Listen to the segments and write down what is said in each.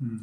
Hmm.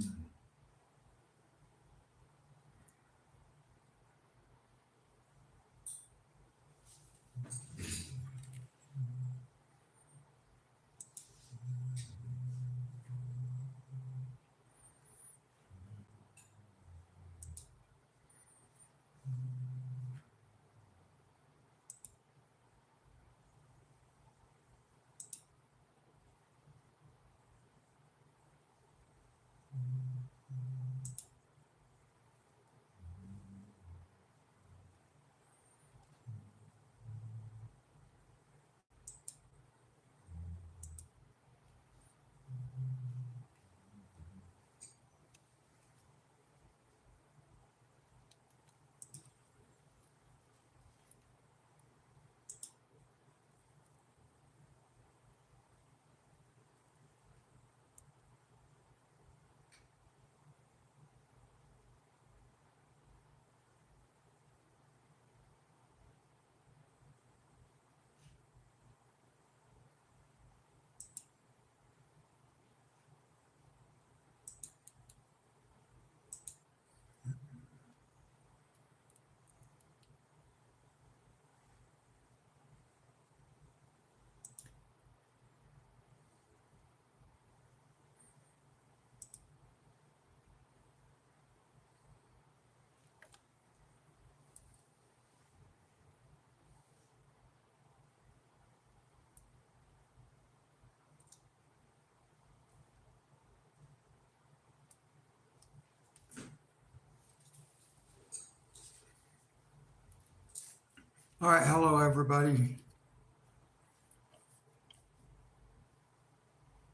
All right, hello everybody.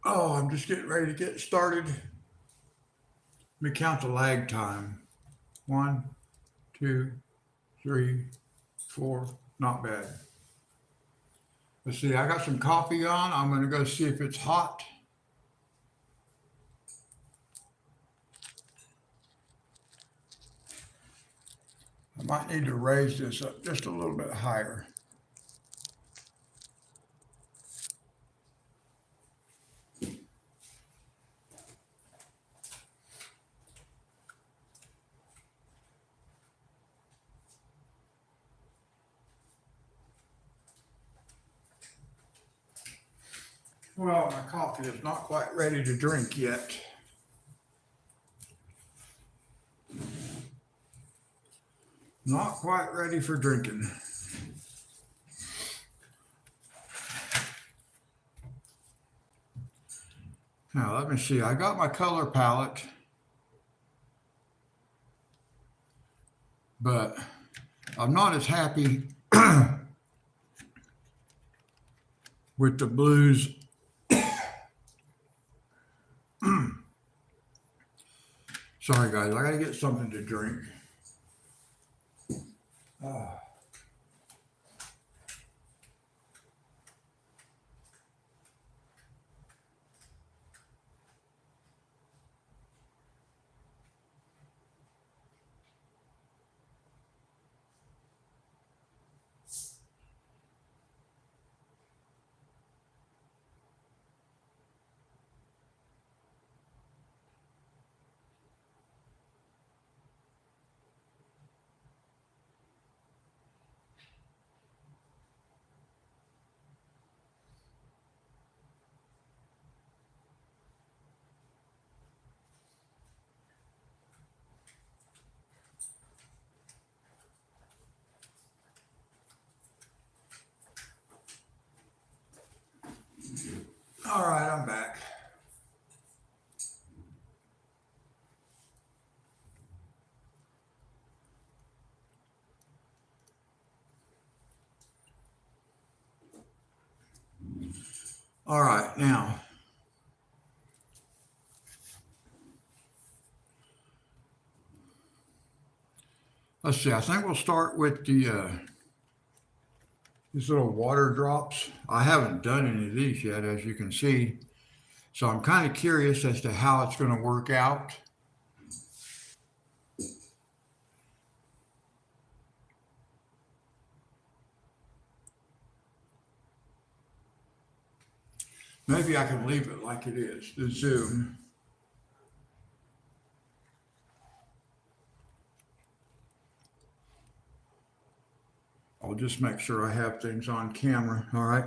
Oh, I'm just getting ready to get started. Let me count the lag time. One, two, three, four. Not bad. Let's see, I got some coffee on. I'm going to go see if it's hot. I might need to raise this up just a little bit higher. Well, my coffee is not quite ready to drink yet. Not quite ready for drinking. Now, let me see. I got my color palette, but I'm not as happy with the blues. Sorry, guys. I got to get something to drink. Ah. All right, I'm back. All right, now, let's see. I think we'll start with these little water drops. I haven't done any of these yet, as you can see. So I'm kind of curious as to how it's going to work out. Maybe I can leave it like it is, the Zoom. I'll just make sure I have things on camera. All right.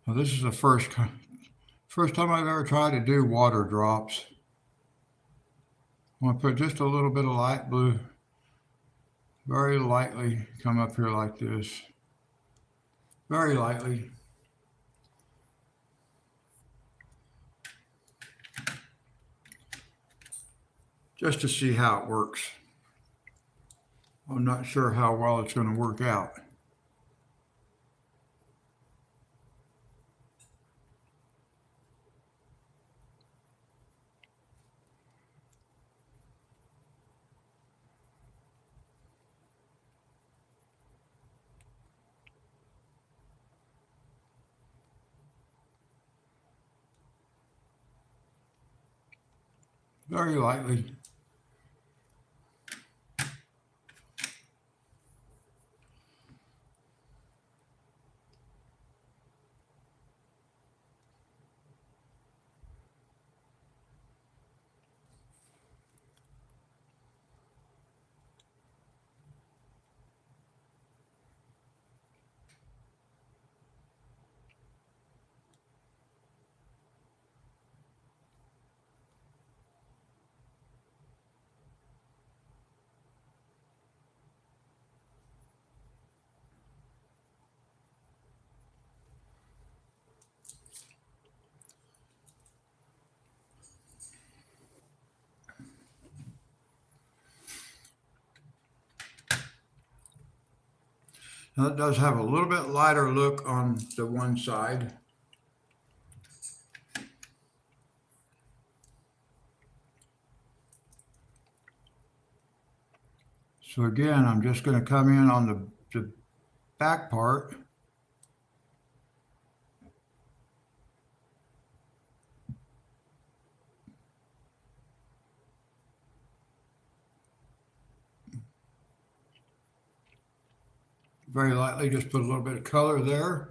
Now this is the first time I've ever tried to do water drops. I'm going to put just a little bit of light blue, very lightly, come up here like this, very lightly. Just to see how it works. I'm not sure how well it's going to work out. Very lightly. Now it does have a little bit lighter look on the one side. So again, I'm just going to come in on the back part. Very lightly, just put a little bit of color there.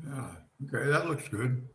Yeah, okay, that looks good.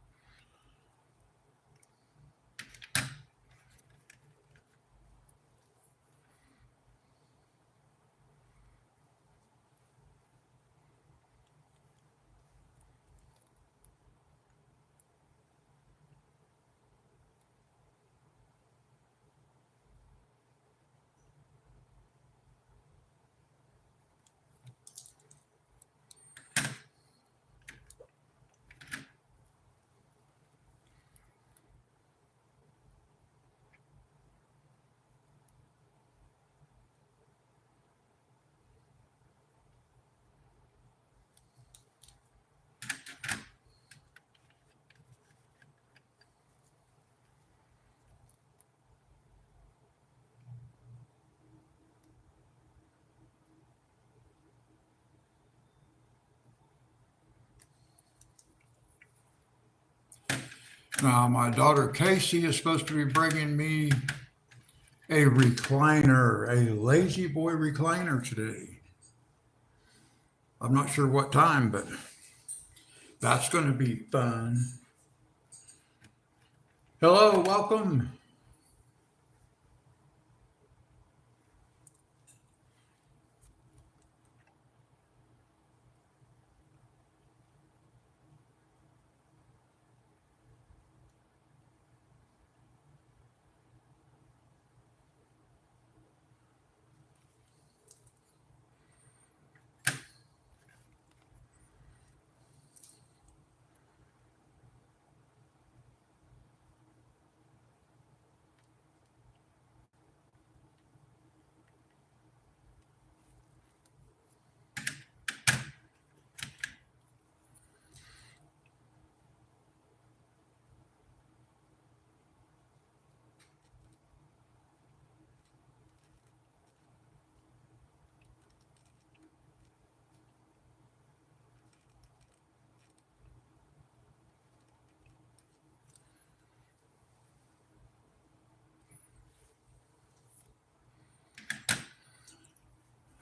Now, my daughter Casey is supposed to be bringing me a recliner, a Lazy Boy recliner today. I'm not sure what time, but That's going to be fun. Hello, welcome.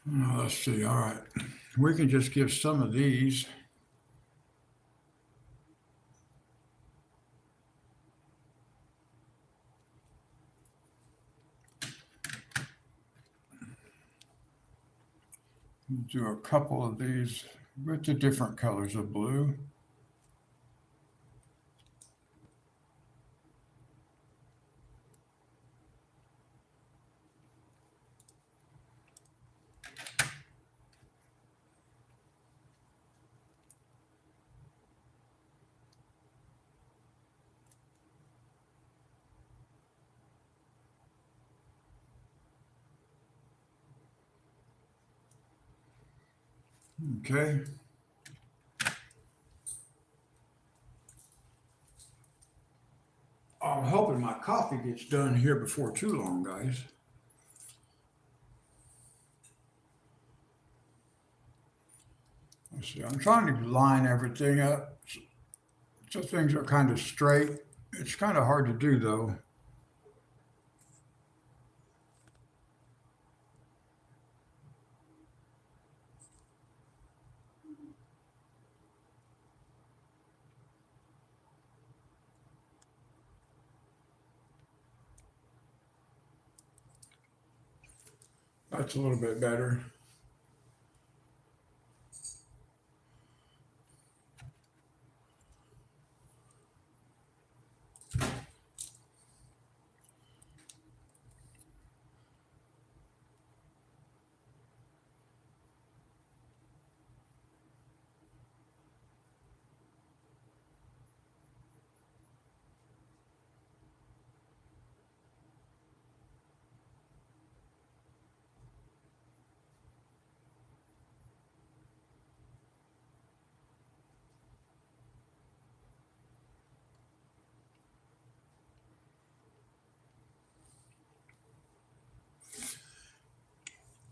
Let's see. All right. We can just give some of these. Do a couple of these with the different colors of blue. Okay. I'm hoping my coffee gets done here before too long, guys. Let's see. I'm trying to line everything up so things are kind of straight. It's kind of hard to do, though. That's a little bit better.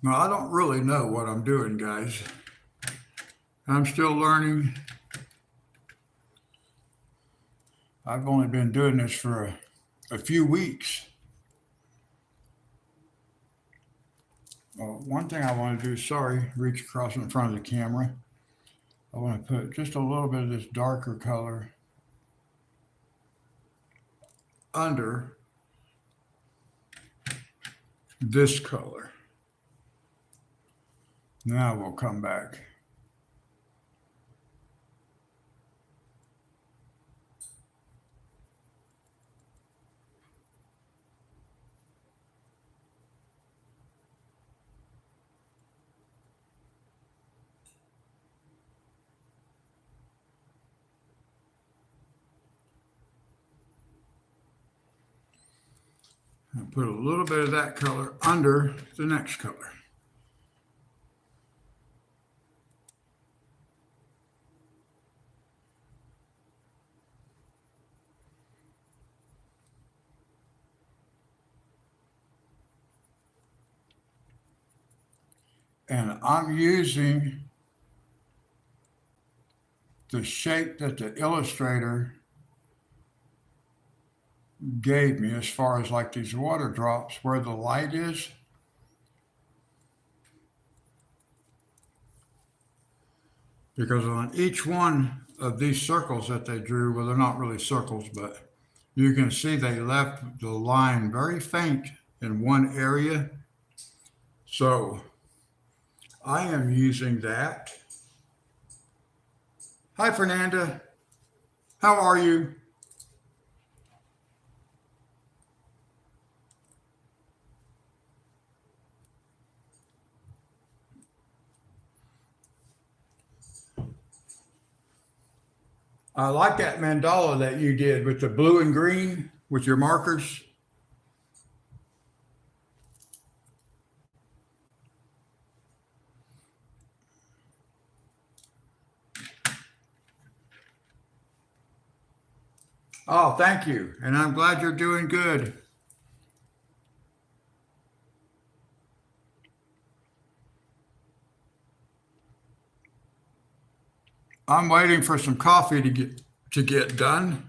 Now, I don't really know what I'm doing, guys. I'm still learning. I've only been doing this for a few weeks. One thing I want to do, sorry, reach across in front of the camera. I want to put just a little bit of this darker color under this color. Now we'll come back. And put a little bit of that color under the next color. And I'm using the shape that the illustrator gave me as far as like these water drops where the light is. because on each one of these circles that they drew, well, they're not really circles, but you can see they left the line very faint in one area. So I am using that. Hi, Fernanda. How are you? I like that mandala that you did with the blue and green with your markers. Oh, thank you. And I'm glad you're doing good. I'm waiting for some coffee to get done.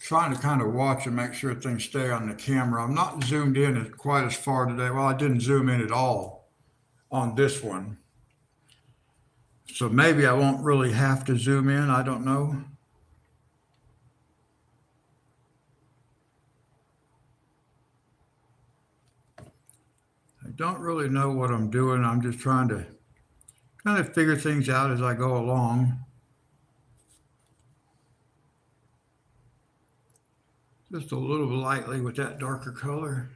Trying to kind of watch and make sure things stay on the camera. I'm not zoomed in quite as far today. Well, I didn't zoom in at all on this one. So maybe I won't really have to zoom in. I don't know. I don't really know what I'm doing. I'm just trying to kind of figure things out as I go along. Just a little lightly with that darker color.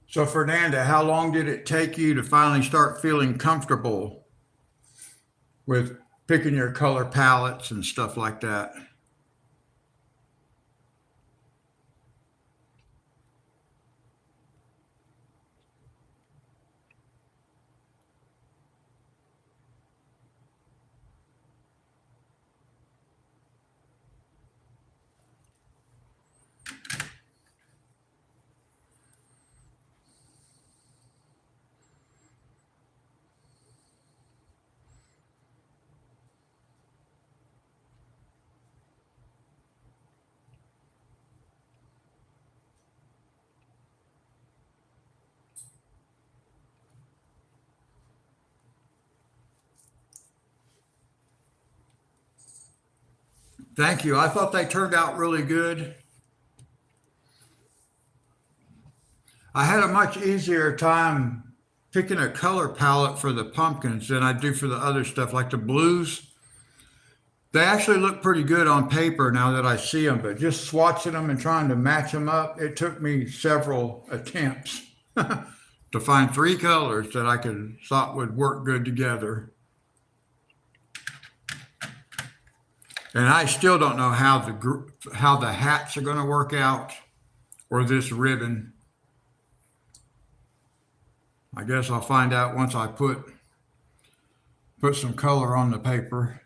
So, Fernanda, how long did it take you to finally start feeling comfortable with picking your color palettes and stuff like that? Thank you. I thought they turned out really good. I had a much easier time picking a color palette for the pumpkins than I do for the other stuff, like the blues. They actually look pretty good on paper now that I see them, but just swatching them and trying to match them up, it took me several attempts to find three colors that I could thought would work good together. And I still don't know how the hats are going to work out or this ribbon. I guess I'll find out once I put some color on the paper.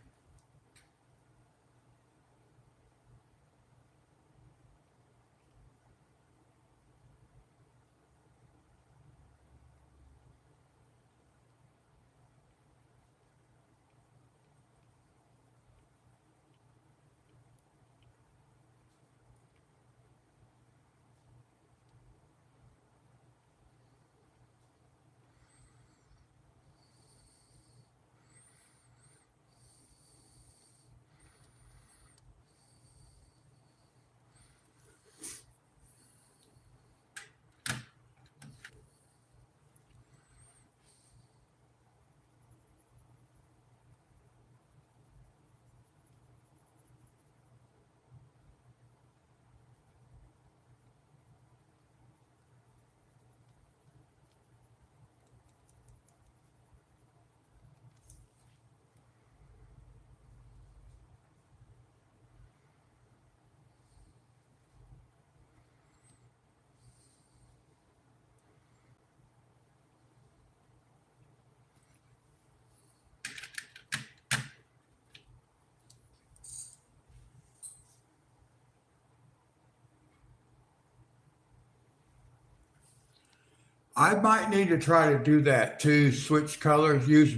I might need to try to do that too, switch colors, use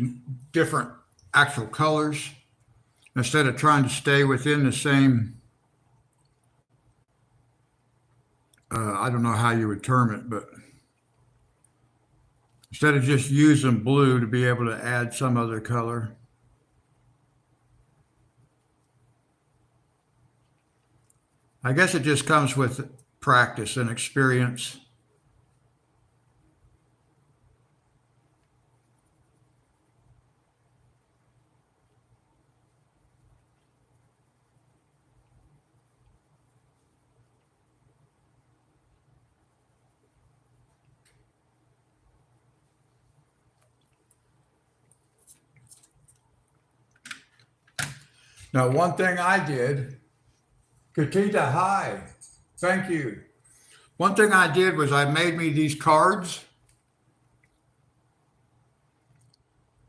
different actual colors instead of trying to stay within the same, I don't know how you would term it, but instead of just using blue to be able to add some other color. I guess it just comes with practice and experience. Now, one thing I did, Katita, hi, thank you. One thing I did was I made me these cards.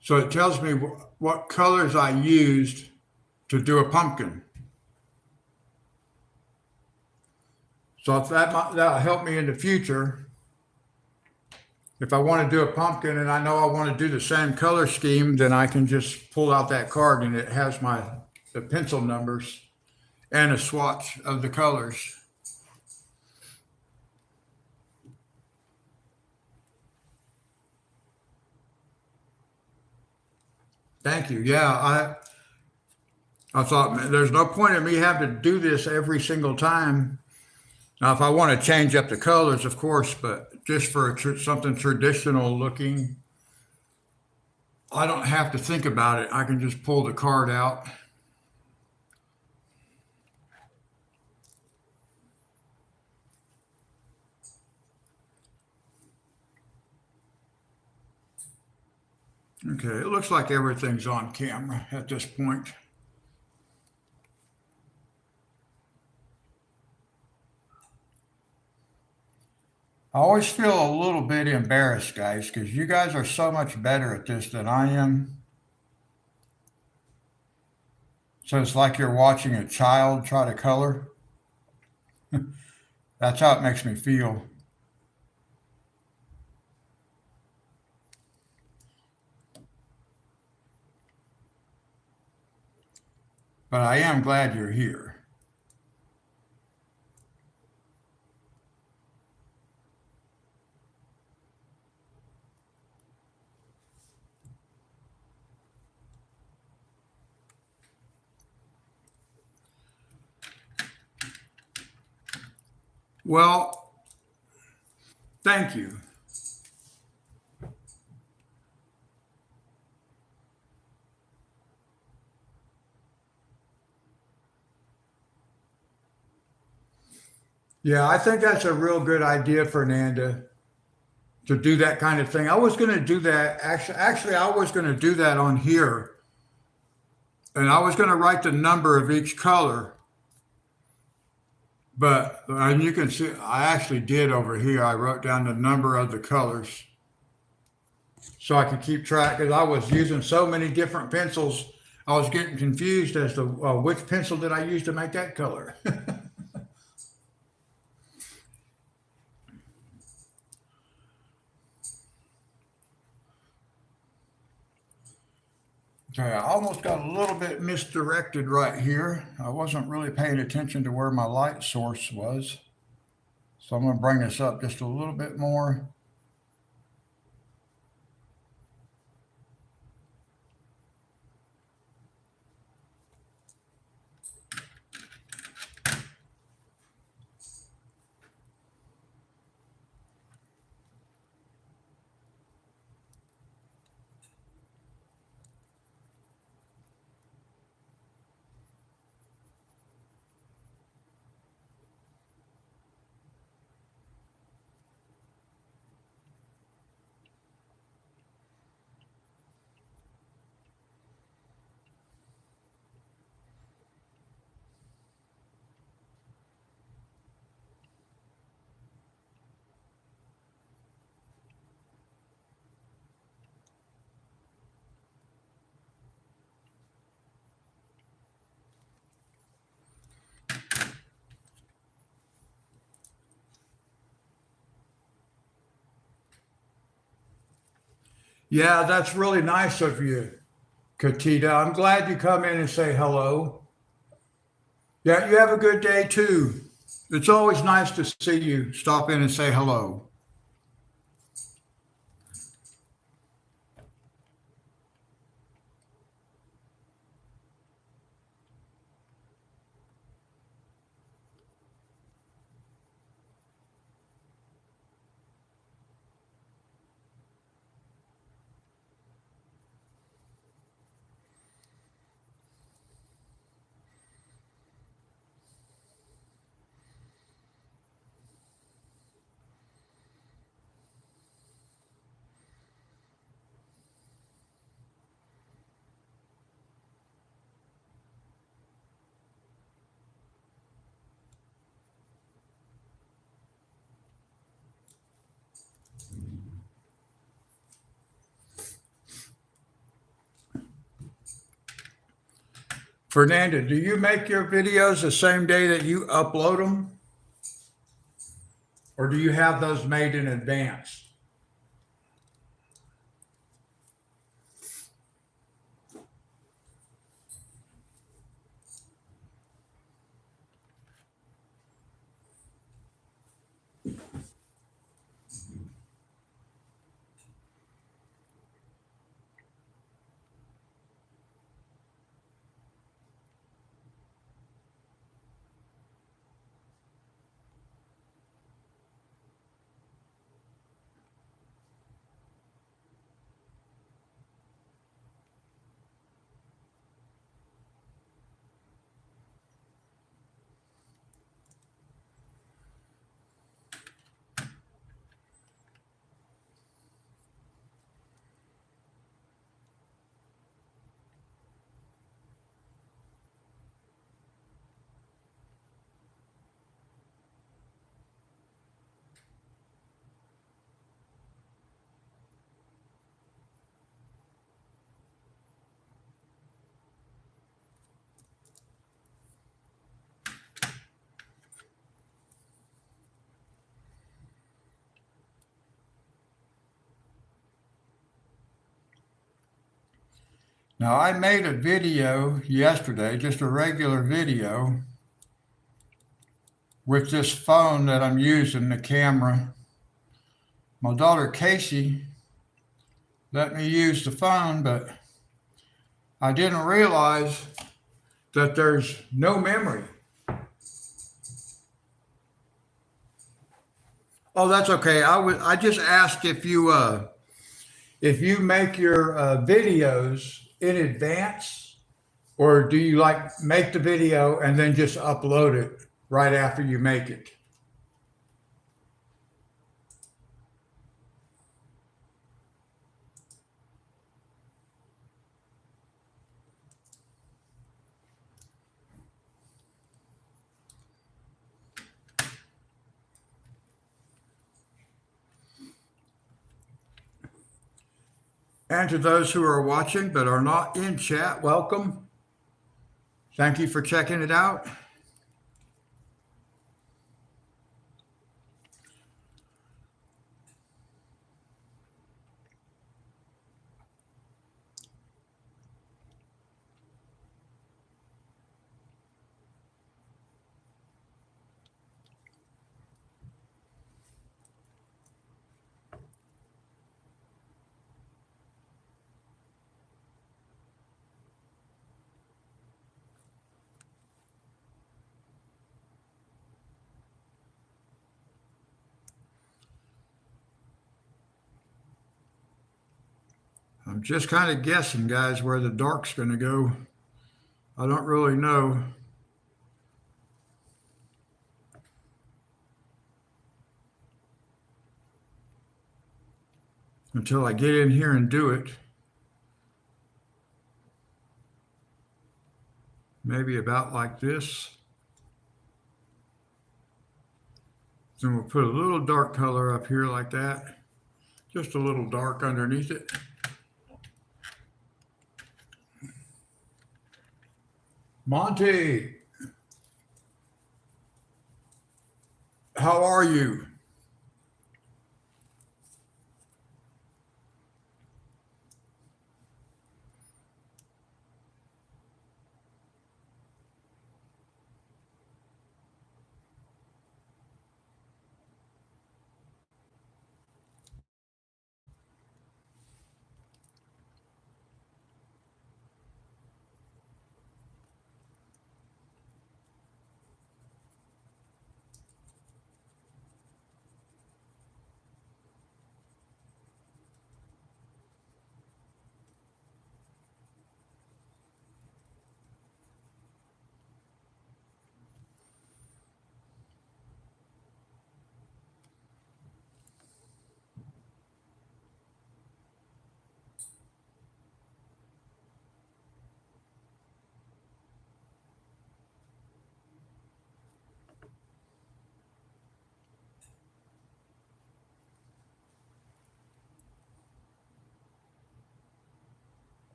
So it tells me what colors I used to do a pumpkin. So if that'll help me in the future. If I want to do a pumpkin and I know I want to do the same color scheme, then I can just pull out that card and it has the pencil numbers and a swatch of the colors. Thank you. Yeah, I thought, man, there's no point in me having to do this every single time. Now, if I want to change up the colors, of course, but just for something traditional looking, I don't have to think about it. I can just pull the card out. Okay, it looks like everything's on camera at this point. I always feel a little bit embarrassed, guys, because you guys are so much better at this than I am. So it's like you're watching a child try to color. That's how it makes me feel. But I am glad you're here. Well, thank you. Yeah, I think that's a real good idea, Fernanda, to do that kind of thing. I was going to do that. Actually, I was going to do that on here, and I was going to write the number of each color. But and you can see, I actually did over here. I wrote down the number of the colors so I could keep track because I was using so many different pencils. I was getting confused as to which pencil did I use to make that color. Okay, I almost got a little bit misdirected right here. I wasn't really paying attention to where my light source was. So I'm going to bring this up just a little bit more. Yeah, that's really nice of you, Katita. I'm glad you come in and say hello. Yeah, you have a good day too. It's always nice to see you stop in and say hello. Fernanda, do you make your videos the same day that you upload them? Or do you have those made in advance? Now, I made a video yesterday, just a regular video, with this phone that I'm using, the camera. My daughter Casey let me use the phone, but I didn't realize that there's no memory. Oh, that's okay. I just asked if you make your videos in advance, or do you like make the video and then just upload it right after you make it? And to those who are watching but are not in chat, welcome. Thank you for checking it out. I'm just kind of guessing, guys, where the dark's going to go. I don't really know. Until I get in here and do it. Maybe about like this. Then we'll put a little dark color up here like that. Just a little dark underneath it. Monty, how are you?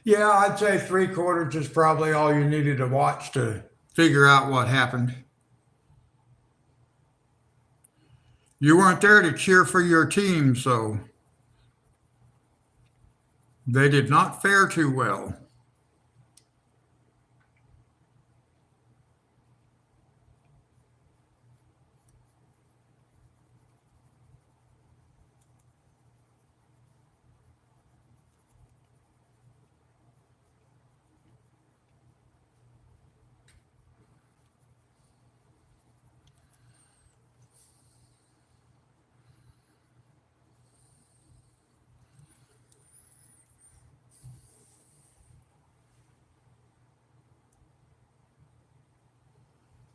Yeah, I'd say 3/4 is probably all you needed to watch to figure out what happened. You weren't there to cheer for your team, so they did not fare too well.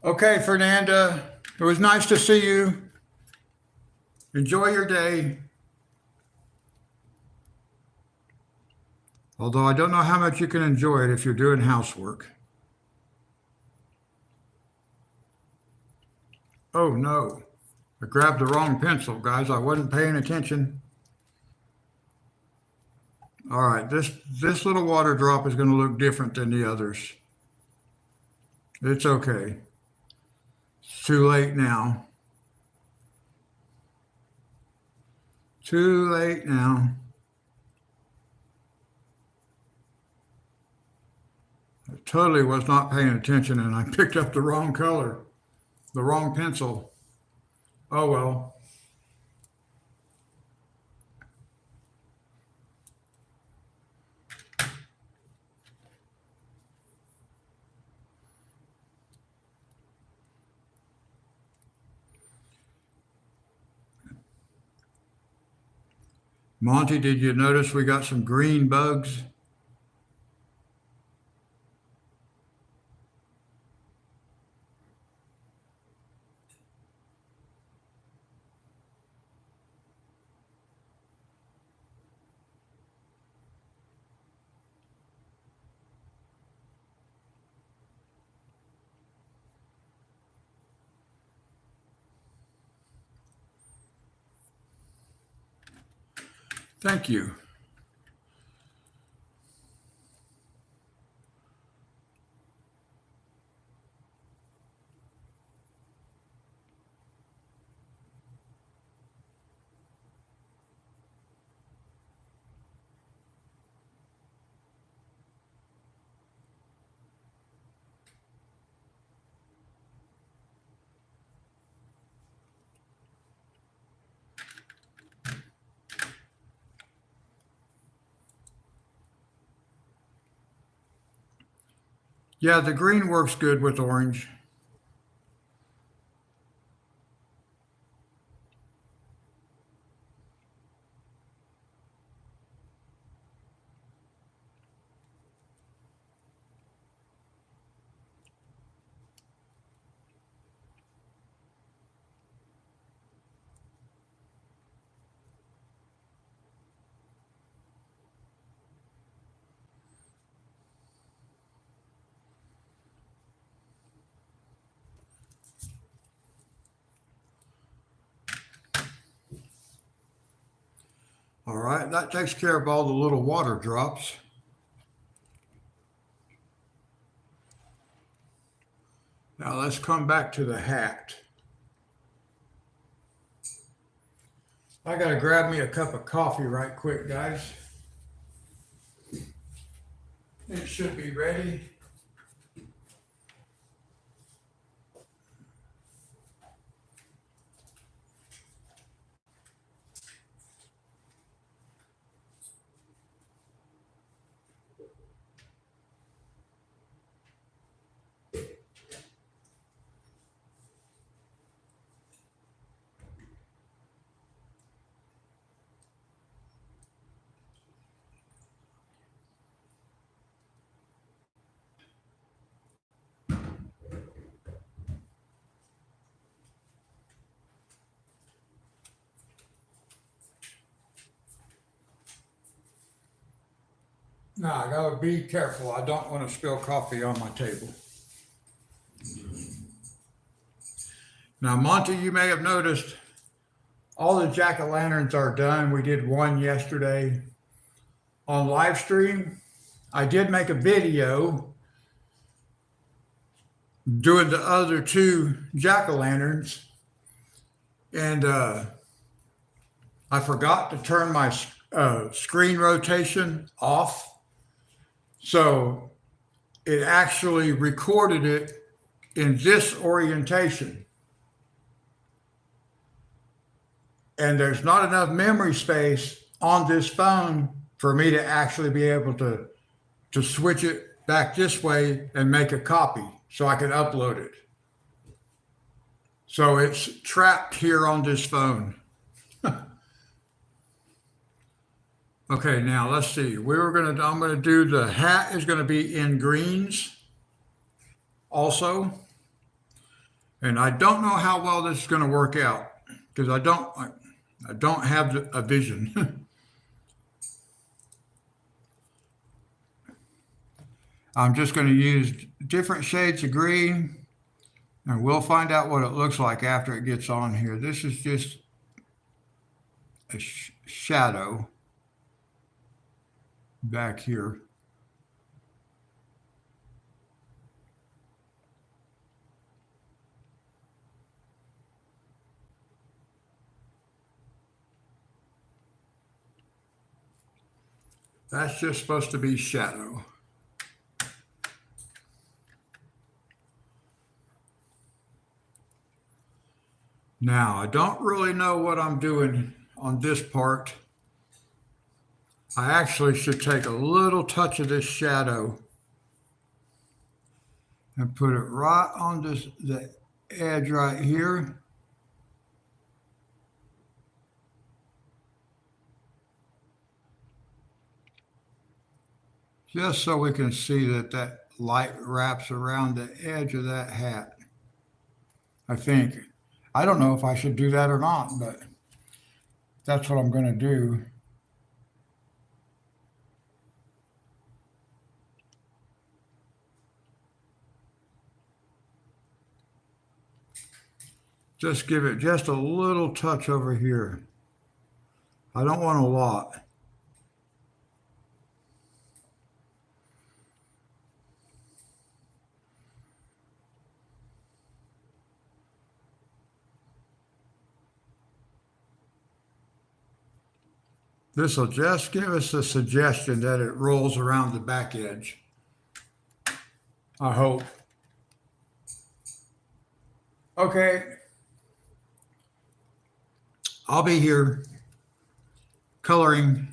Okay, Fernanda, it was nice to see you. Enjoy your day. Although I don't know how much you can enjoy it if you're doing housework. Oh no, I grabbed the wrong pencil, guys. I wasn't paying attention. All right, this little water drop is going to look different than the others. It's okay. It's too late now. Too late now. I totally was not paying attention and I picked up the wrong color, the wrong pencil. Oh well. Monty, did you notice we got some green bugs? Thank you. Yeah, the green works good with orange. All right, that takes care of all the little water drops. Now let's come back to the hat. I got to grab me a cup of coffee right quick, guys. It should be ready. Now I gotta be careful. I don't want to spill coffee on my table. Now, Monty, you may have noticed all the jack-o'-lanterns are done. We did one yesterday on live stream. I did make a video doing the other two jack-o'-lanterns, and I forgot to turn my screen rotation off. So it actually recorded it in this orientation. And there's not enough memory space on this phone for me to actually be able to switch it back this way and make a copy so I can upload it. So it's trapped here on this phone. Okay, now let's see. I'm gonna do the hat is gonna be in greens also. And I don't know how well this is gonna work out because I don't have a vision. I'm just gonna use different shades of green and we'll find out what it looks like after it gets on here. This is just a shadow back here. That's just supposed to be shadow. Now, I don't really know what I'm doing on this part. I actually should take a little touch of this shadow and put it right on the edge right here. Just so we can see that light wraps around the edge of that hat. I think. I don't know if I should do that or not, but that's what I'm going to do. Just give it just a little touch over here. I don't want a lot. This will just give us a suggestion that it rolls around the back edge. I hope. Okay. I'll be here coloring.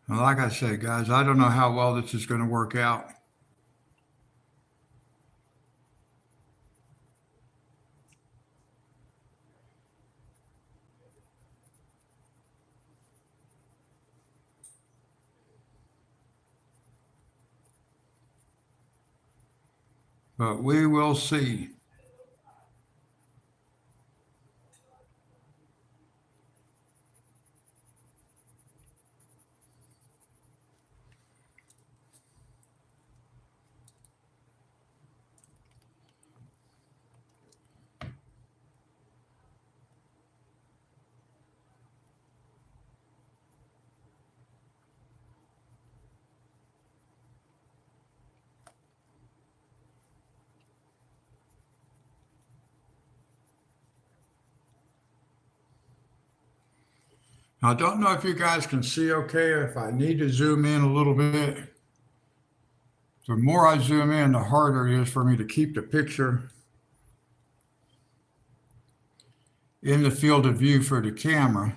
Well, like I said, guys, I don't know how well this is going to work out. But we will see. I don't know if you guys can see okay, if I need to zoom in a little bit. The more I zoom in, the harder it is for me to keep the picture in the field of view for the camera.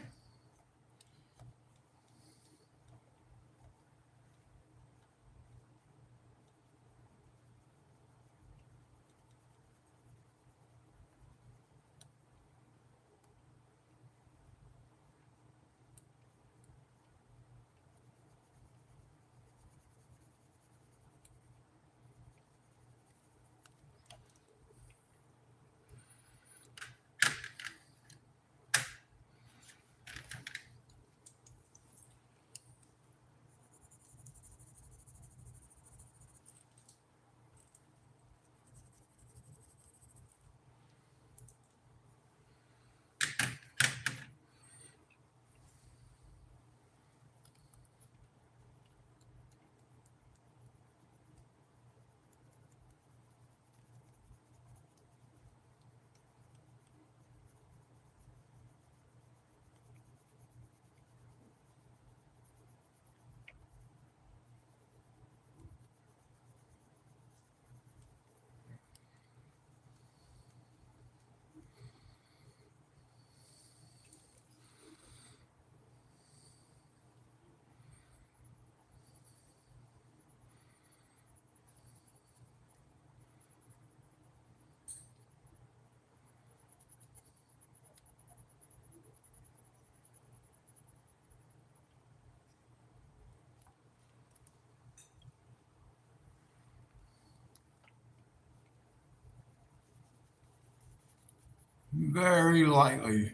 very lightly,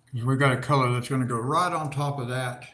because we got a color that's going to go right on top of that.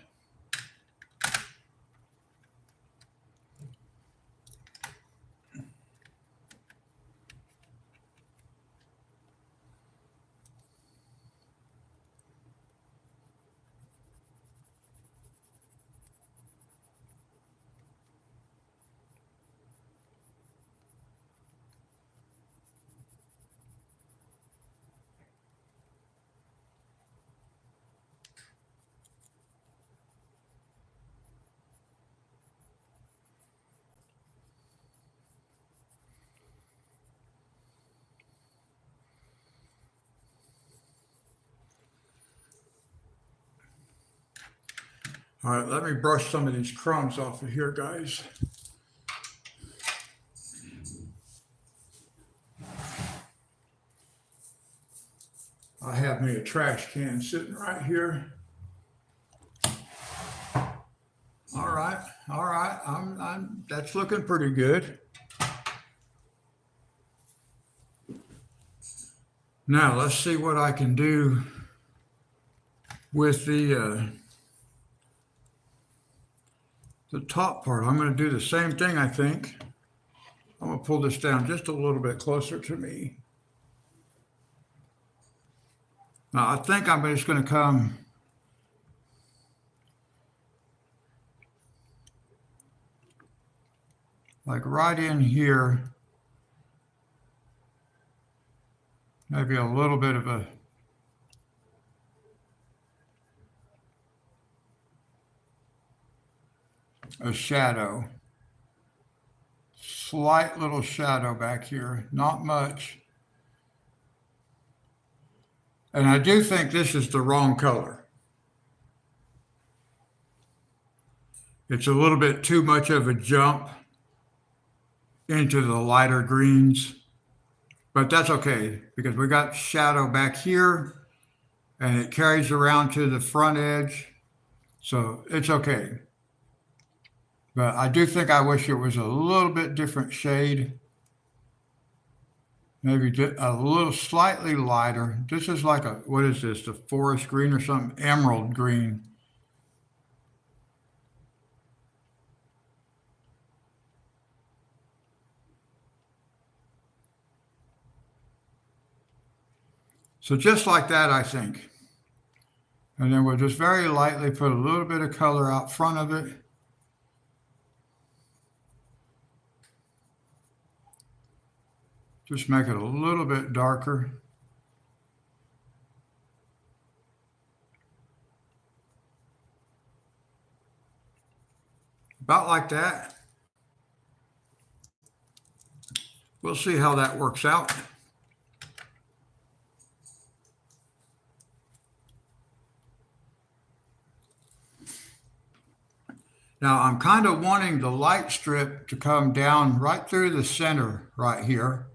All right, let me brush some of these crumbs off of here, guys. I have me a trash can sitting right here. All right, that's looking pretty good. Now let's see what I can do with the top part. I'm going to do the same thing, I think. I'm going to pull this down just a little bit closer to me. Now I think I'm just going to come like right in here. Maybe a little bit of a shadow. Slight little shadow back here, not much. And I do think this is the wrong color. It's a little bit too much of a jump into the lighter greens, but that's okay because we got shadow back here and it carries around to the front edge. So it's okay. But I do think I wish it was a little bit different shade. Maybe a little slightly lighter. This is like what is this? The forest green or something? Emerald green. So just like that, I think. And then we'll just very lightly put a little bit of color out front of it. Just make it a little bit darker. About like that. We'll see how that works out. Now I'm kind of wanting the light strip to come down right through the center right here.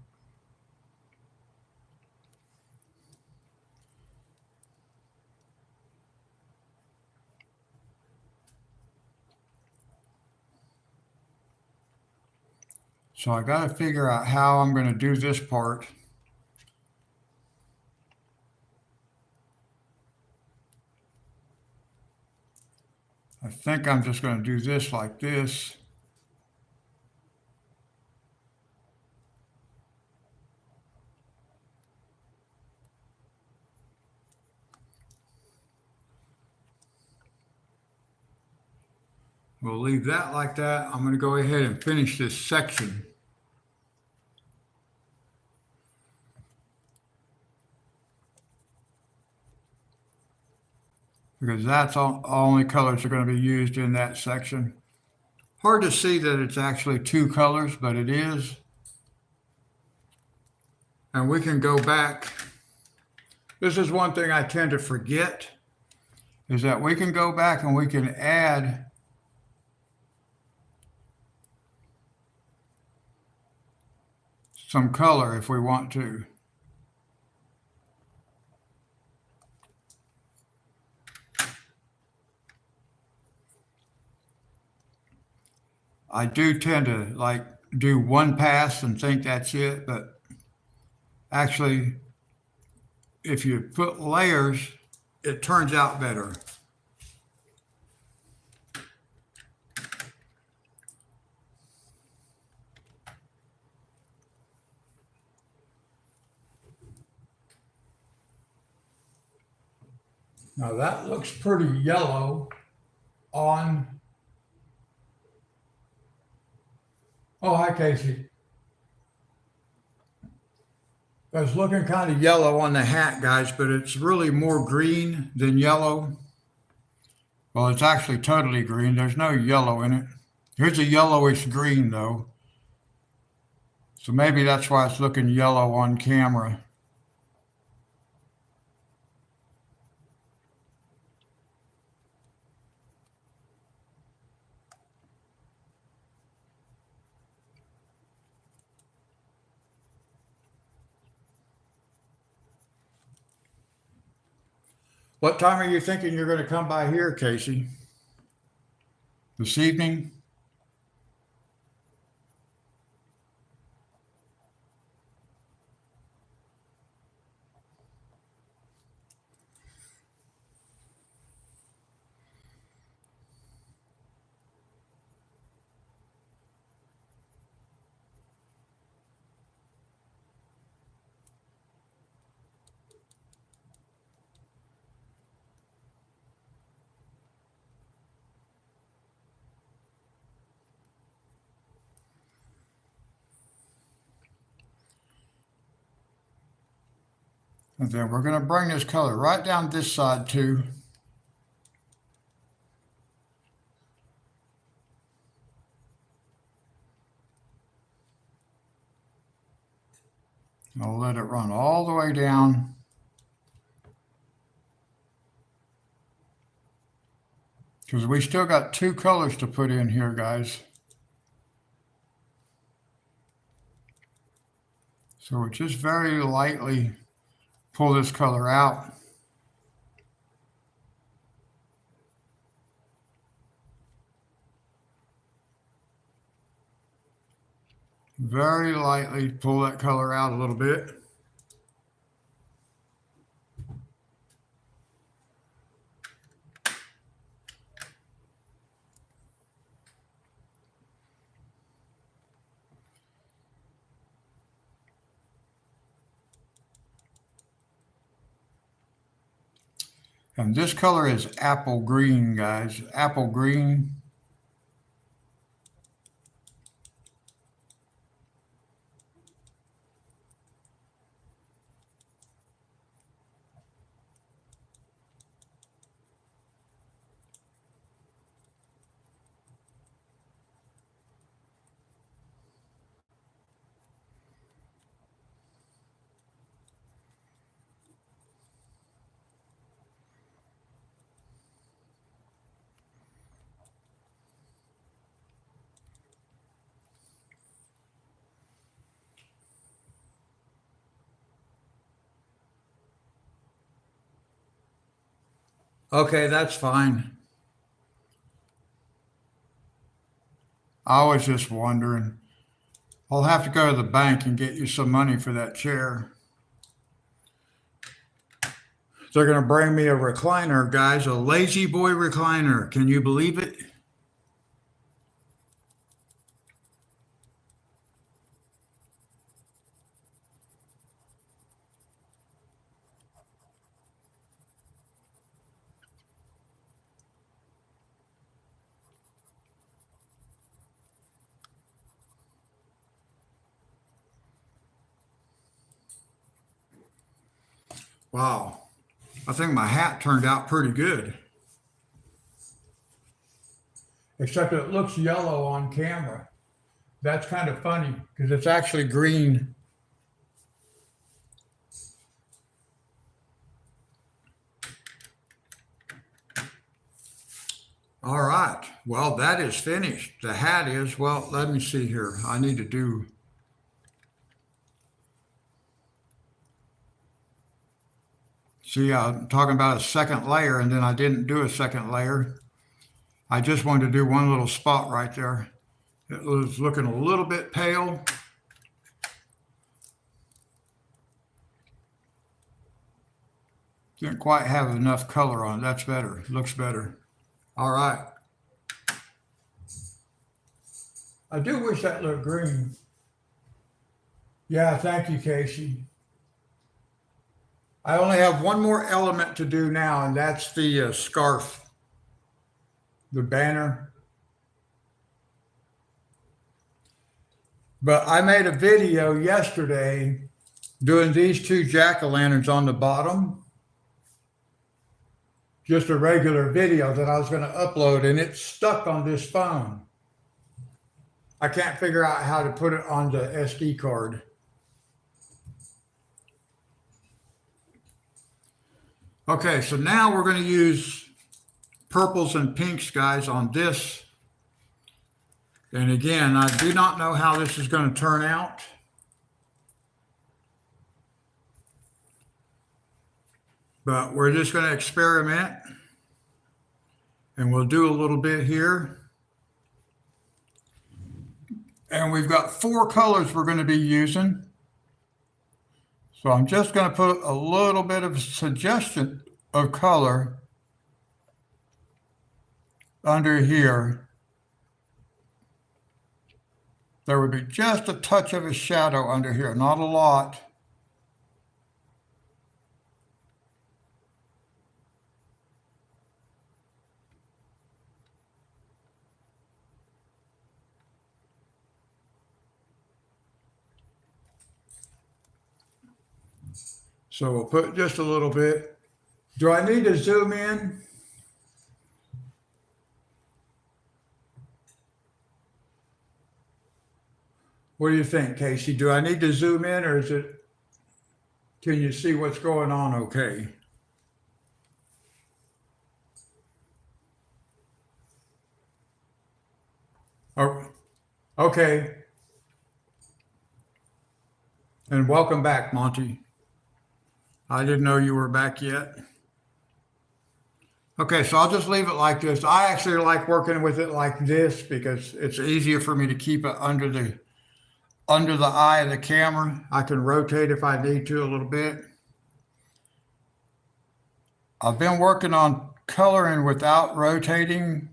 So I got to figure out how I'm going to do this part. I think I'm just going to do this like this. We'll leave that like that. I'm going to go ahead and finish this section. Because that's all only colors are going to be used in that section. Hard to see that it's actually two colors, but it is. And we can go back. This is one thing I tend to forget, is that we can go back and we can add some color if we want to. I do tend to like do one pass and think that's it, but actually if you put layers, it turns out better. Now that looks pretty yellow on. Oh, hi, Casey. It's looking kind of yellow on the hat, guys, but it's really more green than yellow. Well, it's actually totally green. There's no yellow in it. Here's a yellowish green, though. So maybe that's why it's looking yellow on camera. What time are you thinking you're going to come by here, Casey? This evening? And then we're going to bring this color right down this side too. I'll let it run all the way down. Because we still got two colors to put in here, guys. So we'll just very lightly pull this color out. Very lightly pull that color out a little bit. And this color is apple green, guys. Apple green. Okay, that's fine. I was just wondering. I'll have to go to the bank and get you some money for that chair. They're going to bring me a recliner, guys, a Lazy Boy recliner. Can you believe it? Wow. I think my hat turned out pretty good. Except it looks yellow on camera. That's kind of funny because it's actually green. All right. Well, that is finished. The hat is, well, let me see here. I need to do. See, I'm talking about a second layer and then I didn't do a second layer. I just wanted to do one little spot right there. It was looking a little bit pale. Didn't quite have enough color on it. That's better. Looks better. All right. I do wish that looked green. Yeah, thank you, Casey. I only have one more element to do now, and that's the scarf, the banner. But I made a video yesterday doing these two jack-o'-lanterns on the bottom. Just a regular video that I was going to upload, and it's stuck on this phone. I can't figure out how to put it on the SD card. Okay, so now we're going to use purples and pinks, guys, on this. And again, I do not know how this is going to turn out. But we're just going to experiment. And we'll do a little bit here. And we've got 4 colors we're going to be using. So I'm just going to put a little bit of suggestion of color under here. There would be just a touch of a shadow under here, not a lot. So we'll put just a little bit. Do I need to zoom in? What do you think, Casey? Do I need to zoom in, or can you see what's going on okay? Oh, okay. And welcome back, Monty. I didn't know you were back yet. Okay, so I'll just leave it like this. I actually like working with it like this because it's easier for me to keep it under the eye of the camera. I can rotate if I need to a little bit. I've been working on coloring without rotating.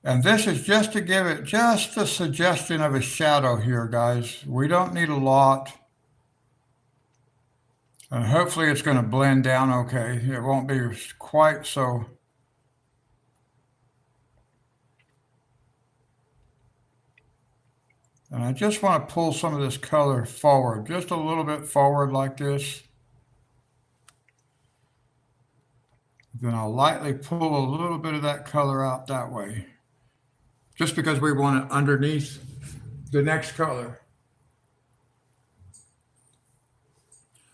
And this is just to give it just a suggestion of a shadow here, guys. We don't need a lot. And hopefully it's going to blend down okay. It won't be quite so. And I just want to pull some of this color forward, just a little bit forward like this. Then I'll lightly pull a little bit of that color out that way, just because we want it underneath the next color.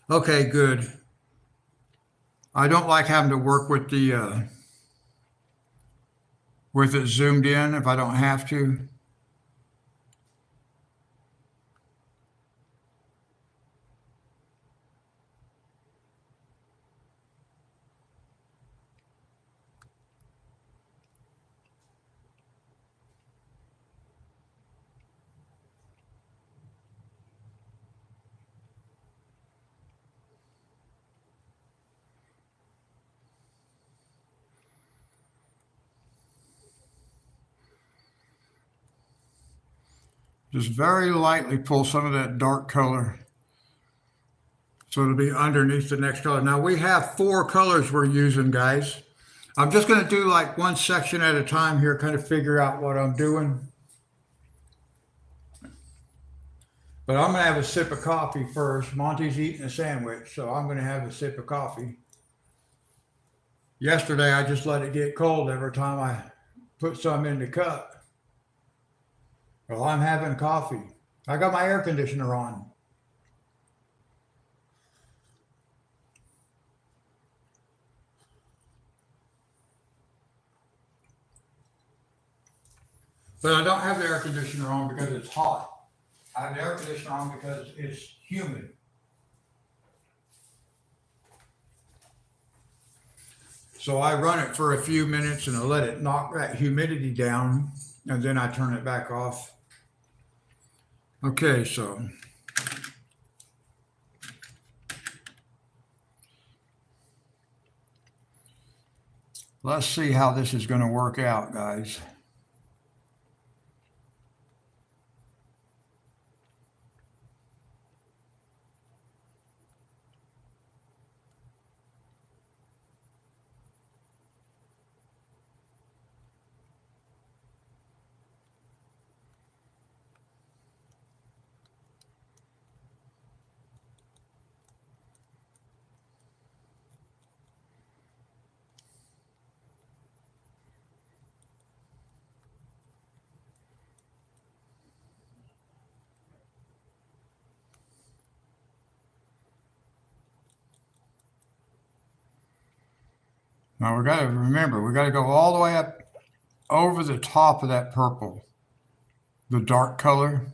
Okay, good. I don't like having to work with with it zoomed in if I don't have to. Just very lightly pull some of that dark color so it'll be underneath the next color. Now we have 4 colors we're using, guys. I'm just going to do like one section at a time here, kind of figure out what I'm doing. But I'm going to have a sip of coffee first. Monty's eating a sandwich, so I'm going to have a sip of coffee. Yesterday, I just let it get cold every time I put some in the cup. Well, I'm having coffee. I got my air conditioner on. But I don't have the air conditioner on because it's hot. I have the air conditioner on because it's humid. So I run it for a few minutes and I let it knock that humidity down. and then I turn it back off. Okay, so let's see how this is going to work out, guys. Now we got to remember, we got to go all the way up over the top of that purple, the dark color,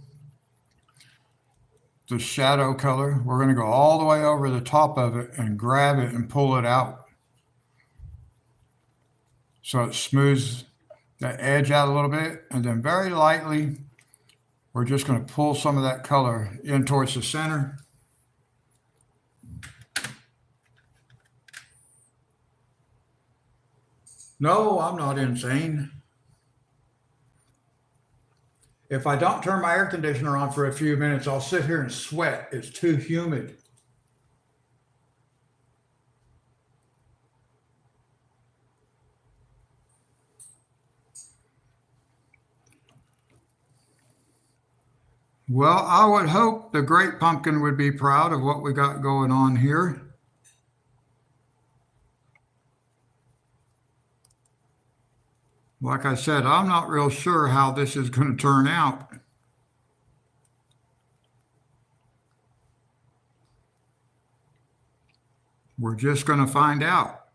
the shadow color. We're going to go all the way over the top of it and grab it and pull it out. So it smooths that edge out a little bit, and then very lightly, we're just going to pull some of that color in towards the center. No, I'm not insane. If I don't turn my air conditioner on for a few minutes, I'll sit here and sweat. It's too humid. Well, I would hope the Great Pumpkin would be proud of what we got going on here. Like I said, I'm not real sure how this is going to turn out. We're just going to find out.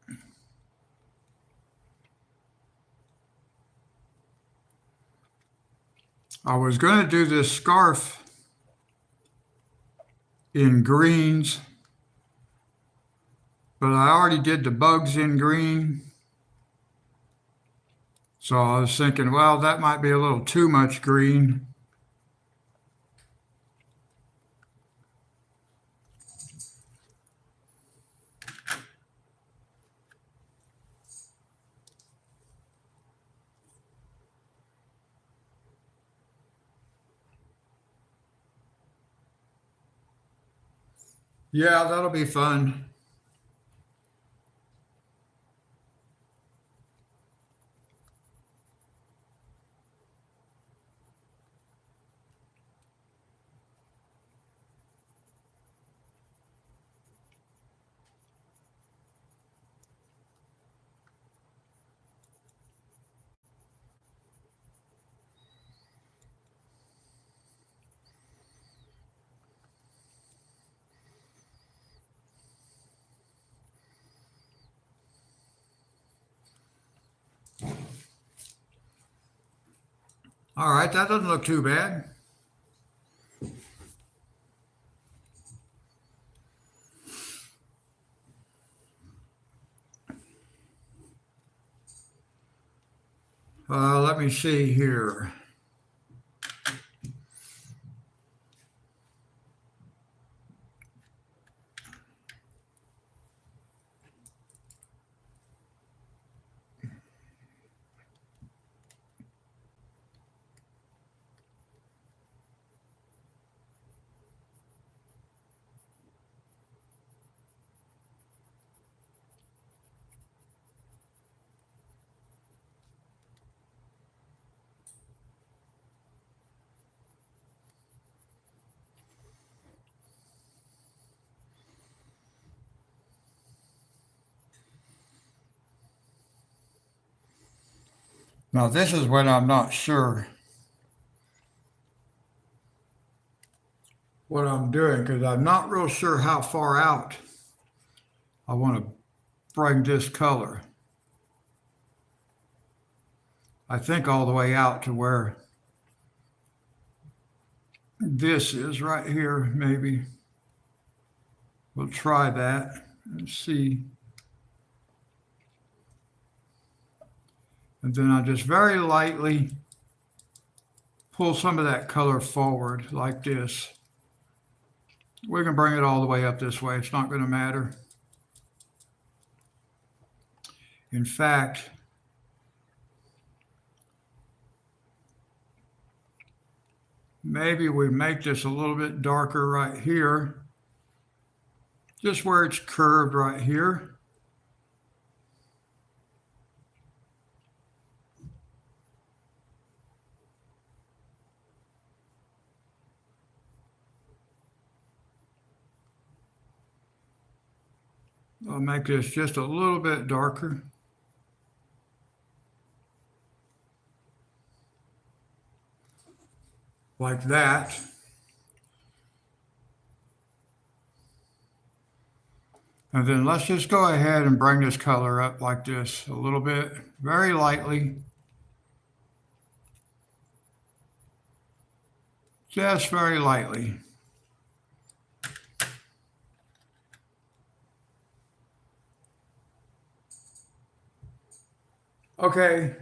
I was going to do this scarf in greens, but I already did the bugs in green. So I was thinking, well, that might be a little too much green. Yeah, that'll be fun. All right, that doesn't look too bad. Let me see here. Now, this is when I'm not sure what I'm doing because I'm not real sure how far out I want to bring this color. I think all the way out to where this is right here, maybe. We'll try that and see. And then I just very lightly pull some of that color forward like this. We can bring it all the way up this way. It's not going to matter. In fact, maybe we make this a little bit darker right here, just where it's curved right here. I'll make this just a little bit darker. Like that. And then let's just go ahead and bring this color up like this a little bit, very lightly. Just very lightly. Okay.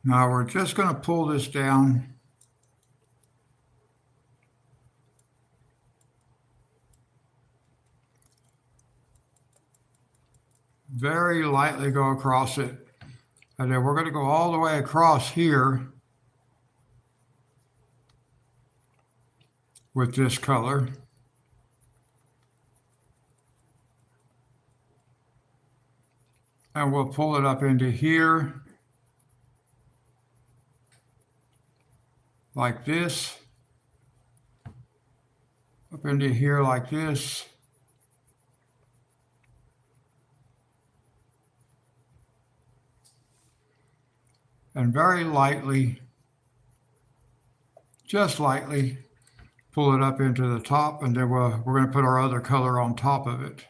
Now we're just going to pull this down. Very lightly go across it. And then we're going to go all the way across here with this color. And we'll pull it up into here like this, up into here like this. And very lightly, just lightly, pull it up into the top, and then we're going to put our other color on top of it.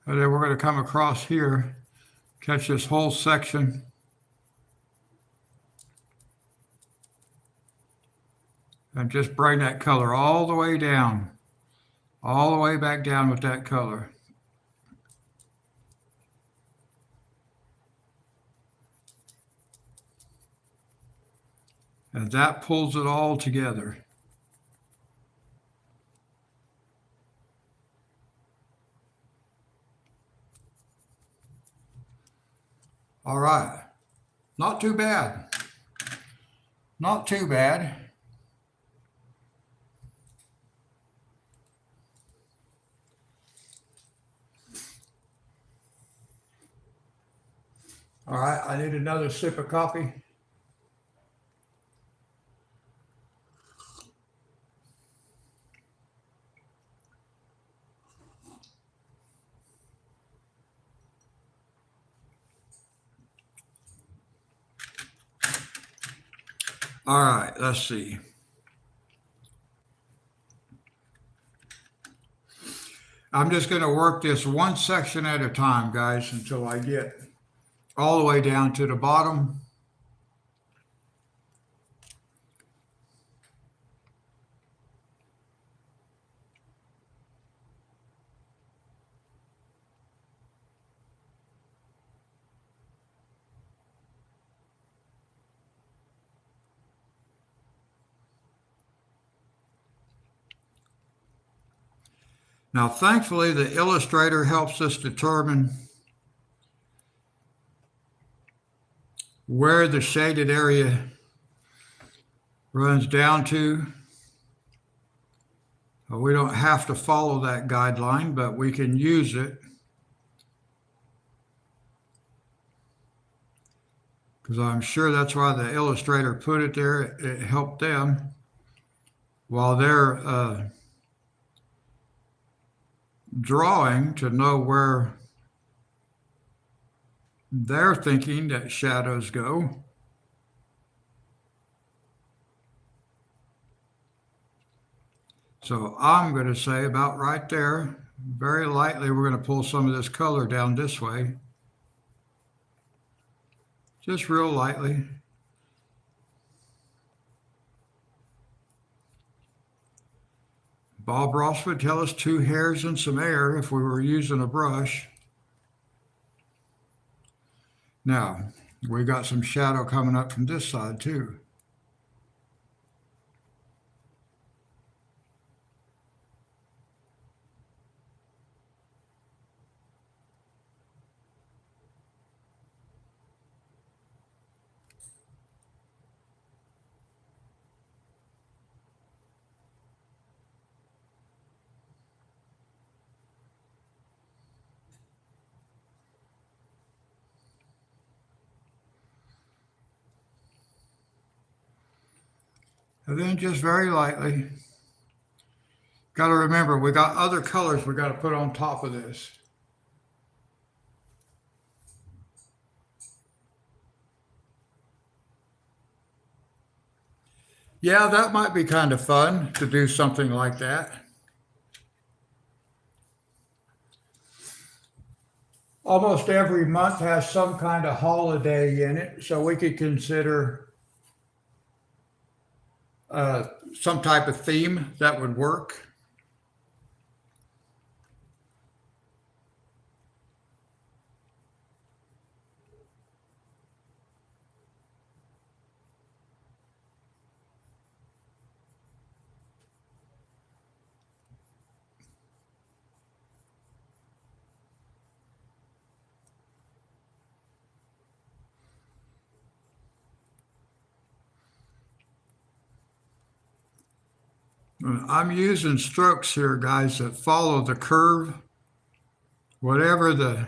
And then we're going to come across here, catch this whole section. And just bring that color all the way down, all the way back down with that color. And that pulls it all together. All right, not too bad. Not too bad. All right, I need another sip of coffee. All right, let's see. I'm just going to work this one section at a time, guys, until I get all the way down to the bottom. Now, thankfully, the illustrator helps us determine where the shaded area runs down to. We don't have to follow that guideline, but we can use it because I'm sure that's why the illustrator put it there. It helped them while they're drawing to know where they're thinking that shadows go. So I'm going to say about right there, very lightly, we're going to pull some of this color down this way. Just real lightly. Bob Ross would tell us 2 hairs and some air if we were using a brush. Now, we got some shadow coming up from this side too. And then just very lightly. Got to remember, we got other colors we got to put on top of this. Yeah, that might be kind of fun to do something like that. Almost every month has some kind of holiday in it, so we could consider some type of theme that would work. I'm using strokes here, guys, that follow the curve. Whatever the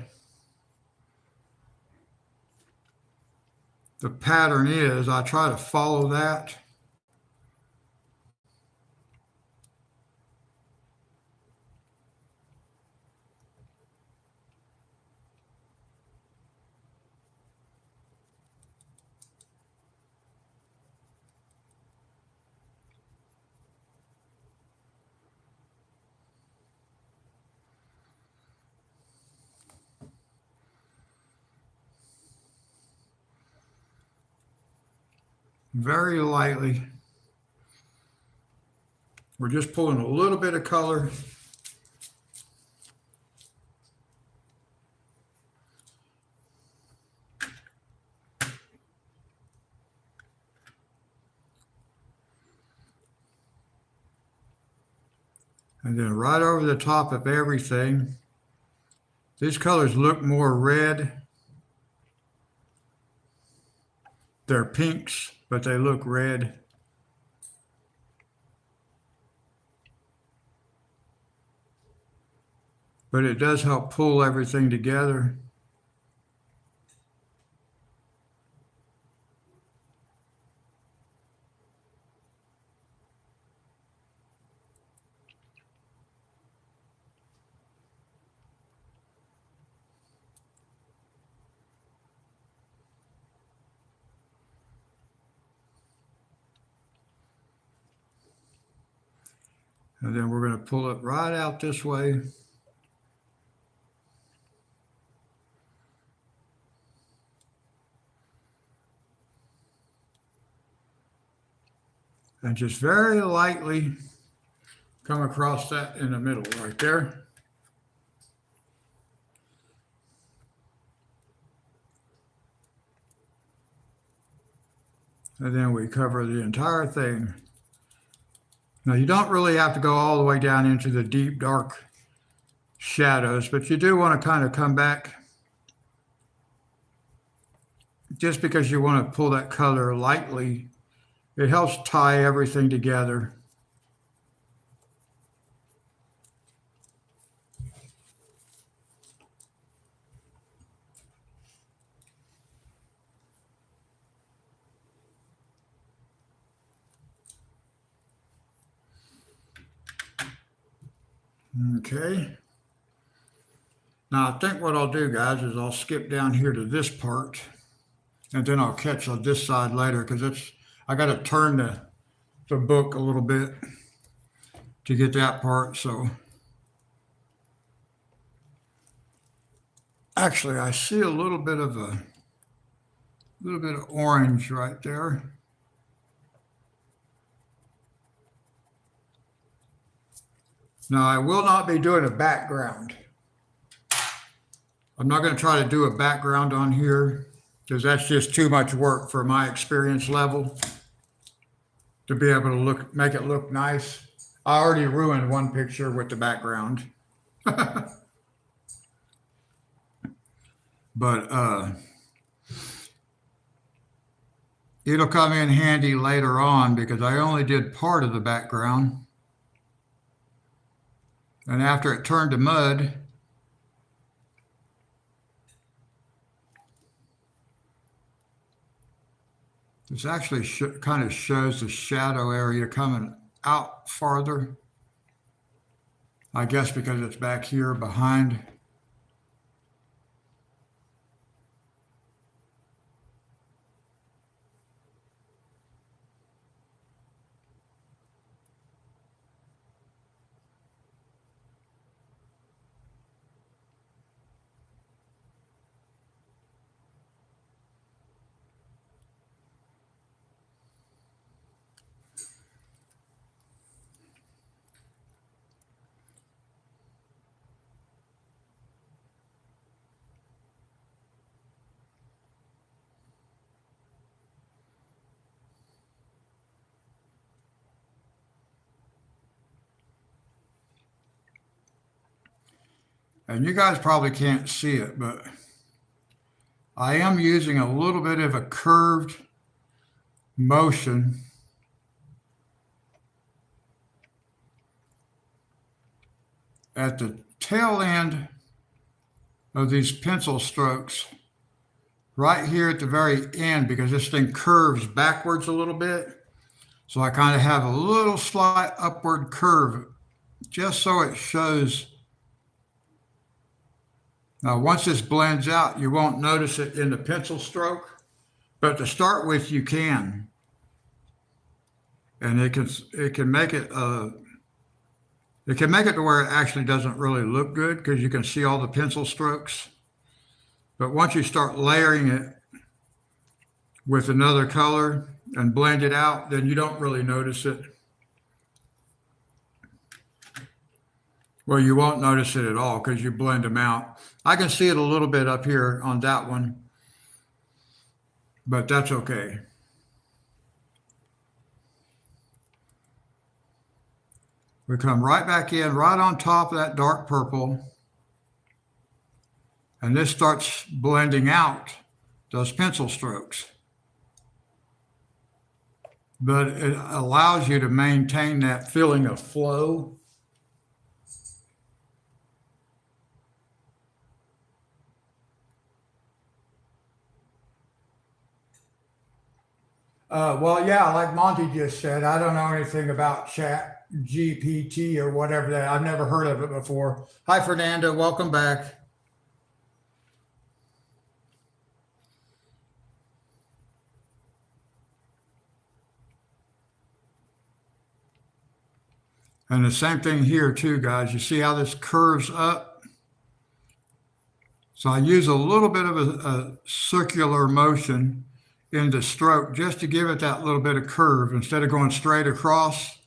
pattern is, I try to follow that. Very lightly. We're just pulling a little bit of color. And then right over the top of everything, these colors look more red. They're pinks, but they look red. But it does help pull everything together. And then we're going to pull it right out this way. And just very lightly come across that in the middle right there. And then we cover the entire thing. Now, you don't really have to go all the way down into the deep, dark shadows, but you do want to kind of come back just because you want to pull that color lightly. It helps tie everything together. Okay. Now I think what I'll do, guys, is I'll skip down here to this part, and then I'll catch on this side later because I got to turn the book a little bit to get that part. So actually, I see a little bit of orange right there. Now I will not be doing a background. I'm not going to try to do a background on here because that's just too much work for my experience level to be able to make it look nice. I already ruined one picture with the background. But it'll come in handy later on because I only did part of the background. And after it turned to mud, this actually kind of shows the shadow area coming out farther. I guess because it's back here behind. And you guys probably can't see it, but I am using a little bit of a curved motion at the tail end of these pencil strokes right here at the very end because this thing curves backwards a little bit. So I kind of have a little slight upward curve just so it shows. Now, once this blends out, you won't notice it in the pencil stroke, but to start with, you can. And it can make it to where it actually doesn't really look good because you can see all the pencil strokes. But once you start layering it with another color and blend it out, then you don't really notice it. Well, you won't notice it at all because you blend them out. I can see it a little bit up here on that one, but that's okay. We come right back in, right on top of that dark purple, and this starts blending out those pencil strokes. But it allows you to maintain that feeling of flow. Well, yeah, like Monty just said, I don't know anything about Chat GPT or whatever that. I've never heard of it before. Hi, Fernanda. Welcome back. And the same thing here too, guys. You see how this curves up? So I use a little bit of a circular motion in the stroke just to give it that little bit of curve instead of going straight across.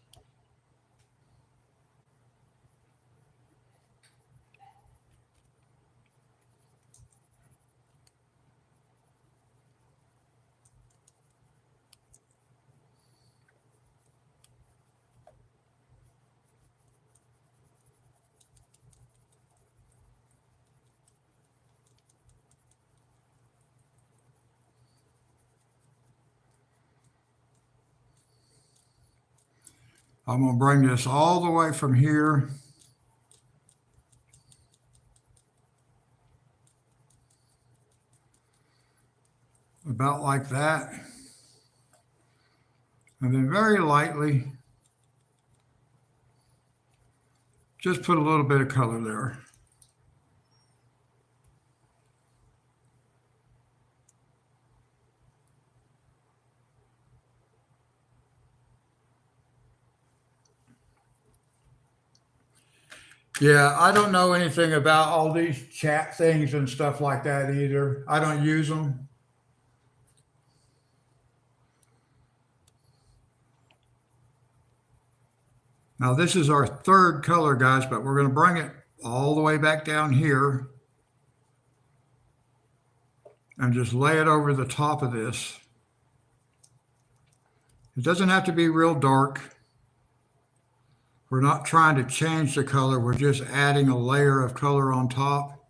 I'm going to bring this all the way from here about like that. And then very lightly, just put a little bit of color there. Yeah, I don't know anything about all these chat things and stuff like that either. I don't use them. Now this is our third color, guys, but we're going to bring it all the way back down here and just lay it over the top of this. It doesn't have to be real dark. We're not trying to change the color. We're just adding a layer of color on top.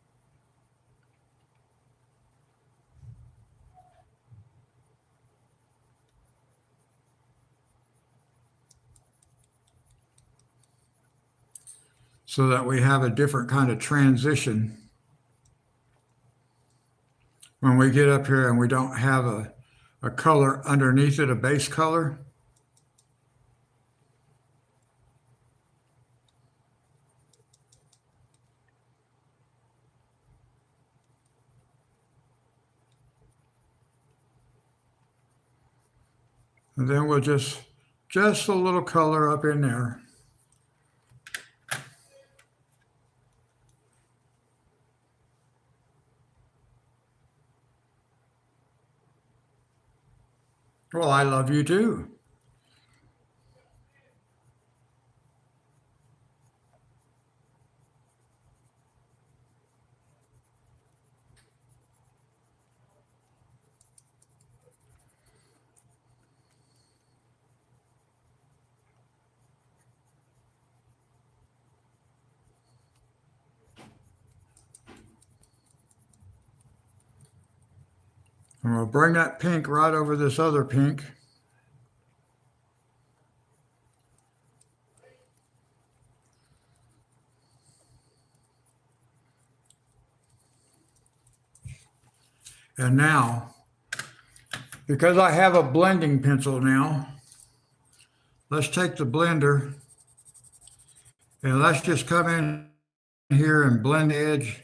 So that we have a different kind of transition when we get up here and we don't have a color underneath it, a base color. And then we'll just a little color up in there. Well, I love you too. And we'll bring that pink right over this other pink. And now, because I have a blending pencil now, let's take the blender and let's just come in here and blend the edge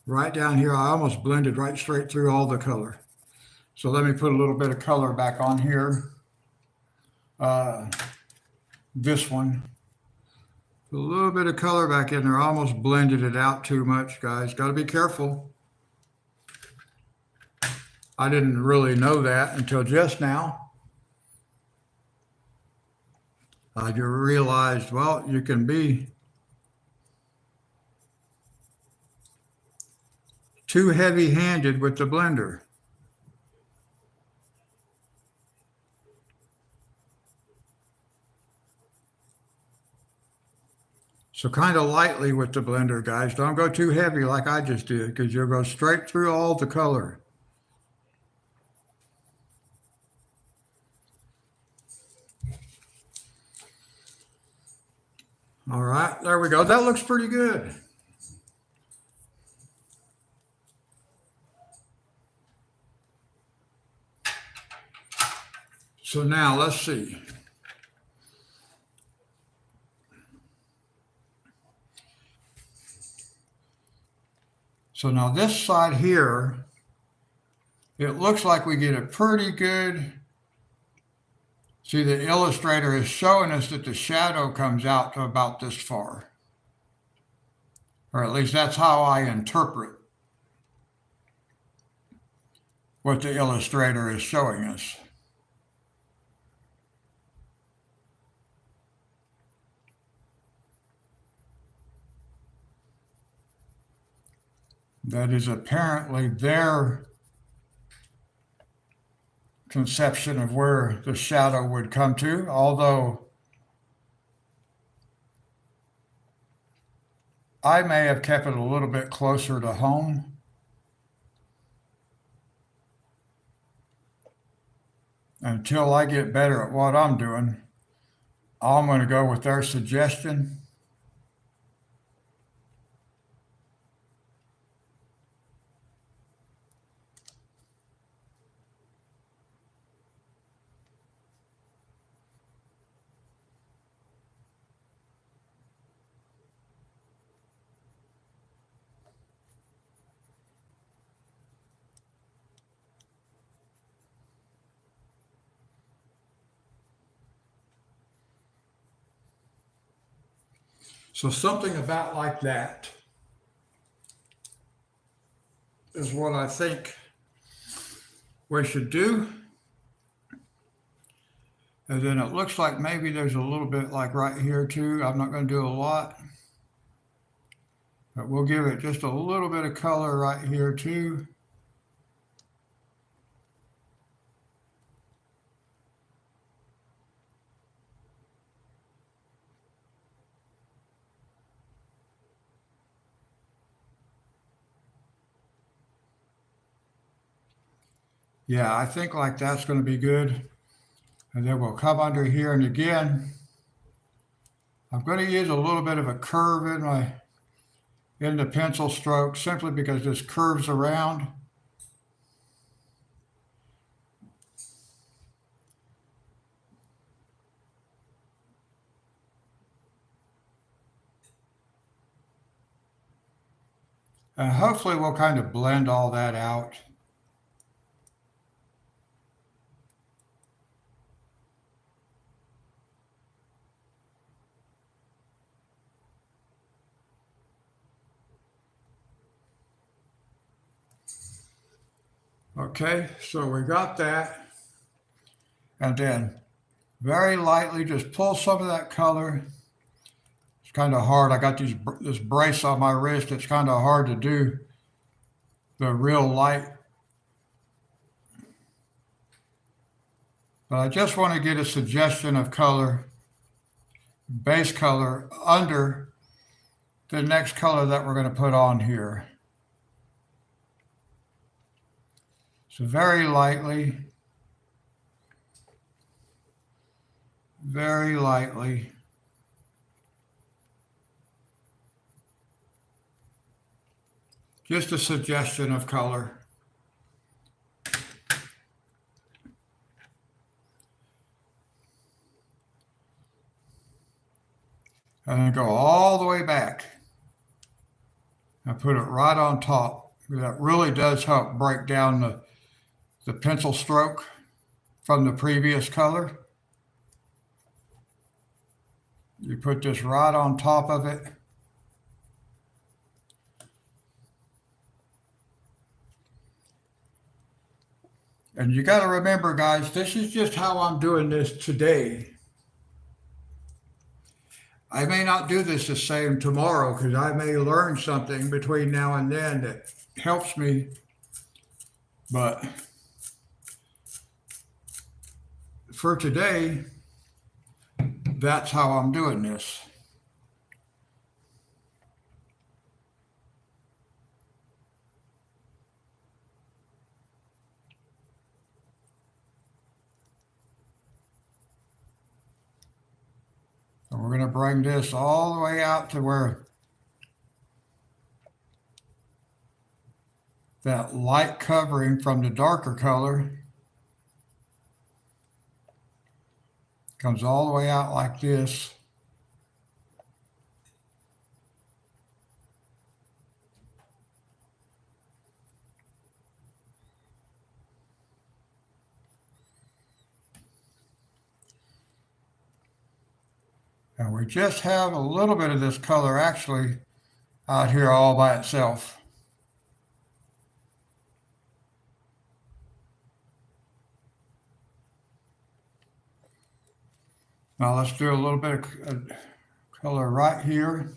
right down here. I almost blended right straight through all the color. So let me put a little bit of color back on here. This one. Put a little bit of color back in there. I almost blended it out too much, guys. Got to be careful. I didn't really know that until just now. I just realized, well, you can be too heavy-handed with the blender. So kind of lightly with the blender, guys. Don't go too heavy like I just did, because you'll go straight through all the color. All right, there we go. That looks pretty good. So now let's see. So now this side here, it looks like we get a pretty good, see, the illustrator is showing us that the shadow comes out to about this far. Or at least that's how I interpret what the illustrator is showing us. That is apparently their conception of where the shadow would come to, although I may have kept it a little bit closer to home. until I get better at what I'm doing, I'm going to go with their suggestion. So something about like that is what I think we should do. And then it looks like maybe there's a little bit like right here too. I'm not going to do a lot, but we'll give it just a little bit of color right here too. Yeah, I think like that's going to be good. And then we'll come under here, and again, I'm going to use a little bit of a curve in the pencil stroke simply because this curves around. And hopefully we'll kind of blend all that out. Okay, so we got that. And then very lightly just pull some of that color. It's kind of hard. I got this brace on my wrist. It's kind of hard to do the real light. But I just want to get a suggestion of color, base color, under the next color that we're going to put on here. So very lightly, very lightly. Just a suggestion of color. And then go all the way back and put it right on top. That really does help break down the pencil stroke from the previous color. You put this right on top of it. And you got to remember, guys, this is just how I'm doing this today. I may not do this the same tomorrow because I may learn something between now and then that helps me. But for today, that's how I'm doing this. And we're going to bring this all the way out to where that light covering from the darker color comes all the way out like this. And we just have a little bit of this color actually out here all by itself. Now let's do a little bit of color right here.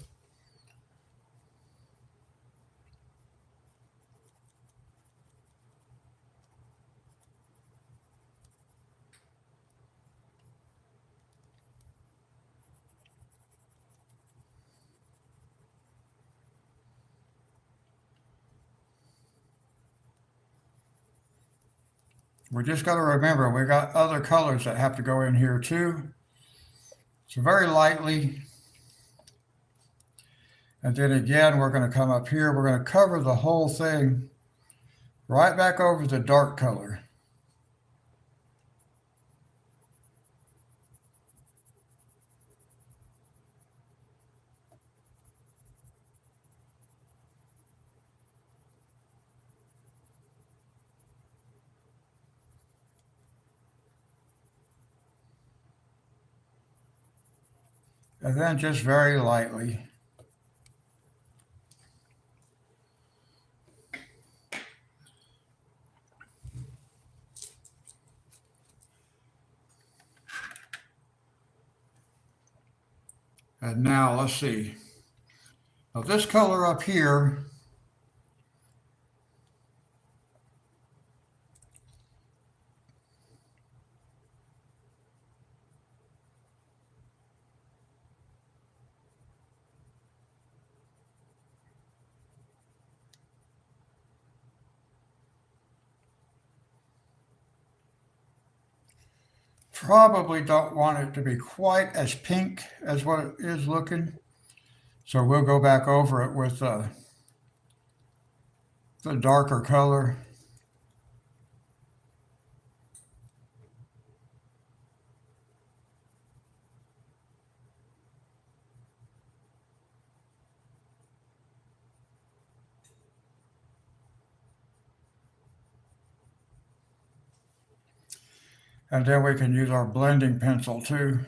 We just got to remember we got other colors that have to go in here too. So very lightly. And then again, we're going to come up here. We're going to cover the whole thing right back over the dark color. And then just very lightly. And now let's see. Now this color up here, probably don't want it to be quite as pink as what it is looking. So we'll go back over it with the darker color. And then we can use our blending pencil too.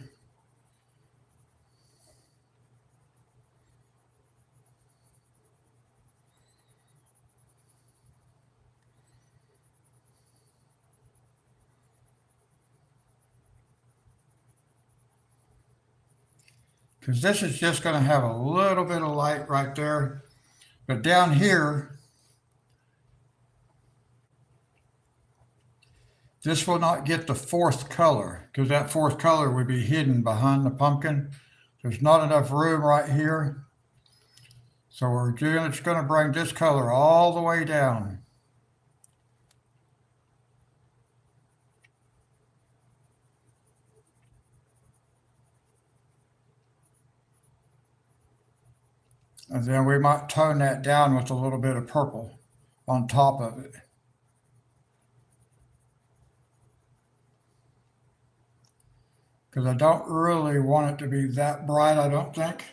Because this is just going to have a little bit of light right there. But down here, this will not get the fourth color because that fourth color would be hidden behind the pumpkin. There's not enough room right here. So we're just going to bring this color all the way down. And then we might tone that down with a little bit of purple on top of it. Because I don't really want it to be that bright, I don't think.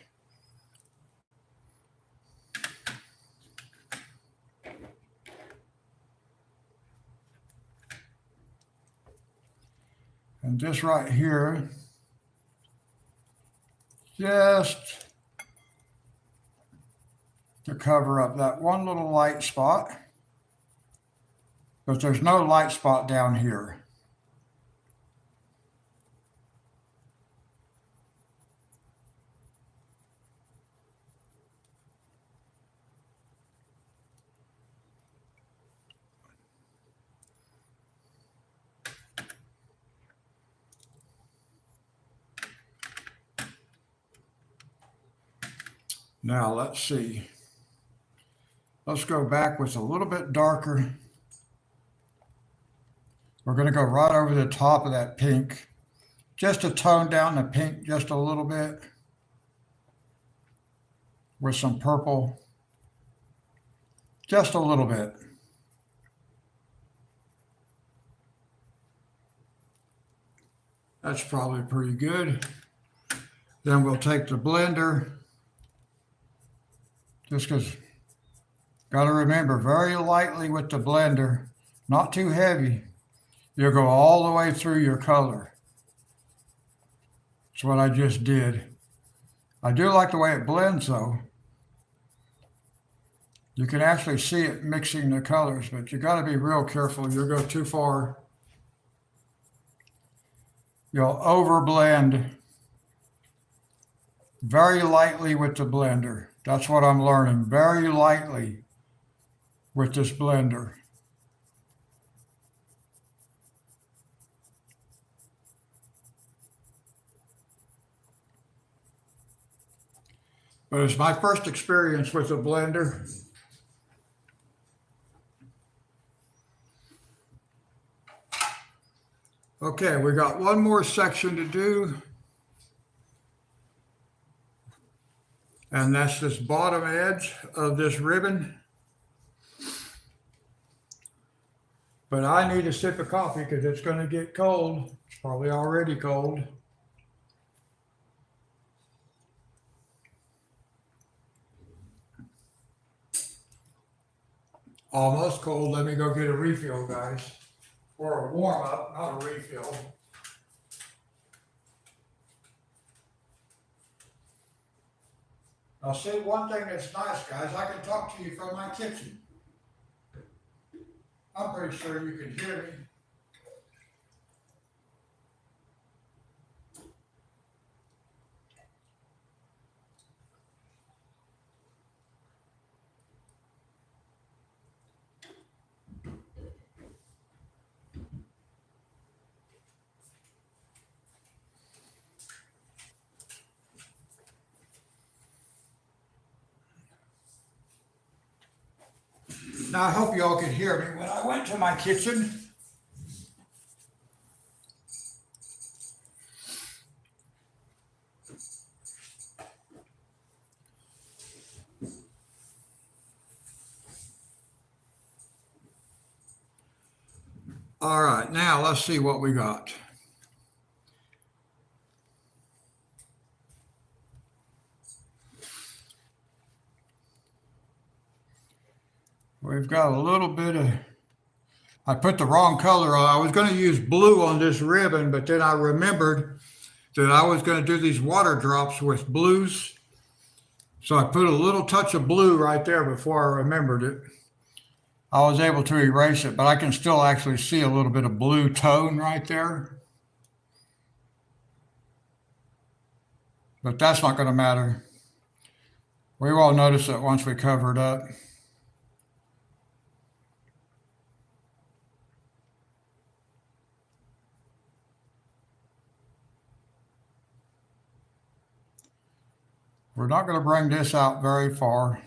And this right here, just to cover up that one little light spot. But there's no light spot down here. Now let's see. Let's go back with a little bit darker. We're going to go right over the top of that pink, just to tone down the pink just a little bit with some purple, just a little bit. That's probably pretty good. Then we'll take the blender, just because, got to remember, very lightly with the blender, not too heavy. You'll go all the way through your color. That's what I just did. I do like the way it blends though. You can actually see it mixing the colors, but you got to be real careful. You'll go too far. You'll overblend very lightly with the blender. That's what I'm learning, very lightly with this blender. But it's my first experience with a blender. Okay, we got one more section to do, and that's this bottom edge of this ribbon. But I need a sip of coffee because it's going to get cold. It's probably already cold. Almost cold. Let me go get a refill, guys. Or a warm up, not a refill. I'll say one thing that's nice, guys. I can talk to you from my kitchen. I'm pretty sure you can hear me. Now, I hope you all could hear me. When I went to my kitchen, all right, now let's see what we got. We've got a little bit of, I put the wrong color on. I was going to use blue on this ribbon, but then I remembered that I was going to do these water drops with blues. So I put a little touch of blue right there before I remembered it. I was able to erase it, but I can still actually see a little bit of blue tone right there. But that's not going to matter. We will notice it once we cover it up. We're not going to bring this out very far.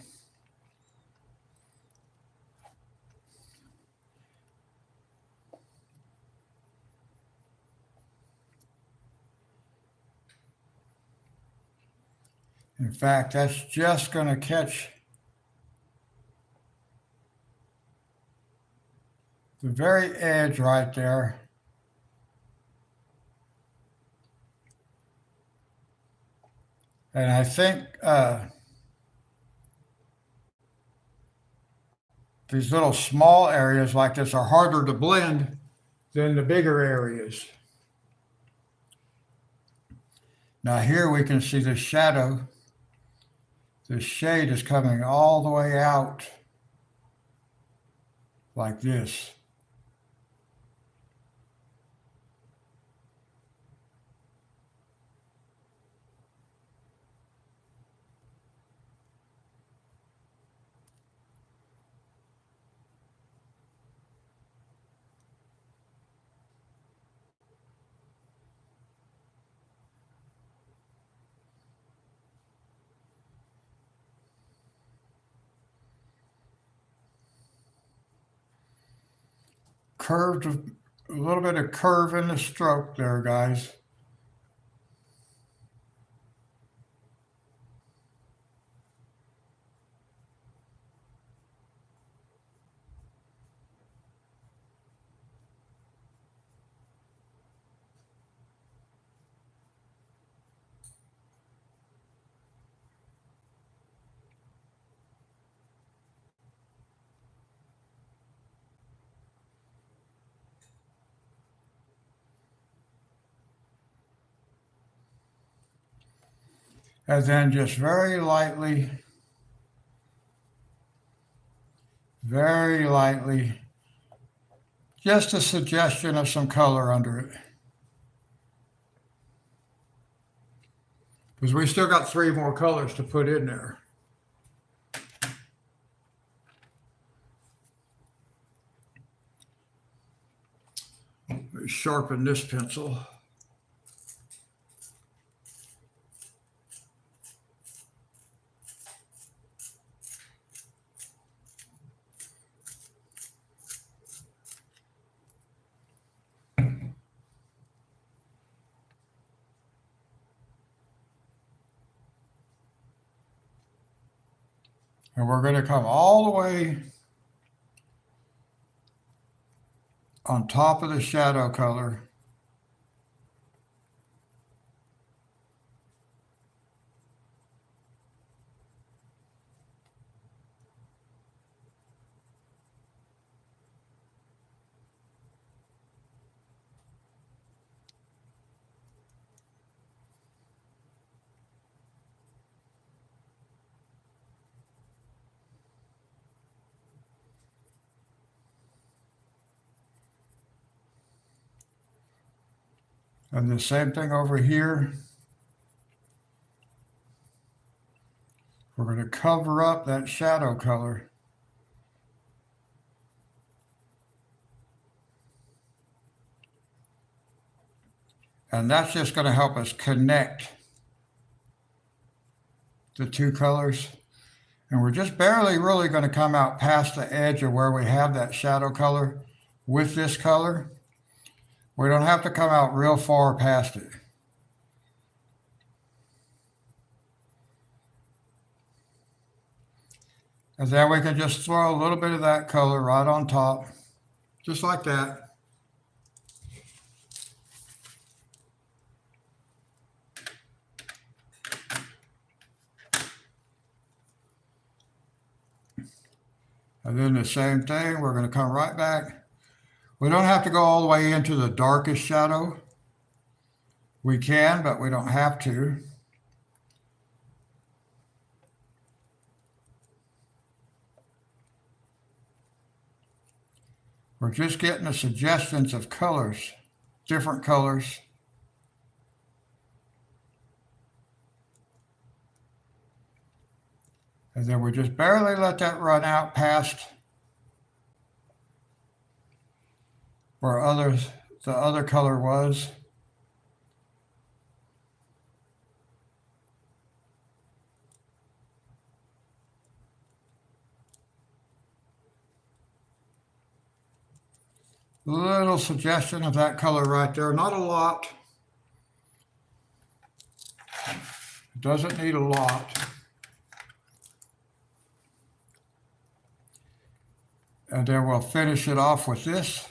In fact, that's just going to catch the very edge right there. And I think these little small areas like this are harder to blend than the bigger areas. Now here we can see the shadow. The shade is coming all the way out like this. Curved, a little bit of curve in the stroke there, guys. And then just very lightly, just a suggestion of some color under it. Because we still got 3 more colors to put in there. Let me sharpen this pencil. And we're going to come all the way on top of the shadow color. And the same thing over here. We're going to cover up that shadow color. And that's just going to help us connect the two colors. And we're just barely really going to come out past the edge of where we have that shadow color with this color. We don't have to come out real far past it. And then we can just throw a little bit of that color right on top, just like that. And then the same thing, we're going to come right back. We don't have to go all the way into the darkest shadow. We can, but we don't have to. We're just getting the suggestions of colors, different colors. And then we just barely let that run out past where the other color was. Little suggestion of that color right there, not a lot. It doesn't need a lot. And then we'll finish it off with this.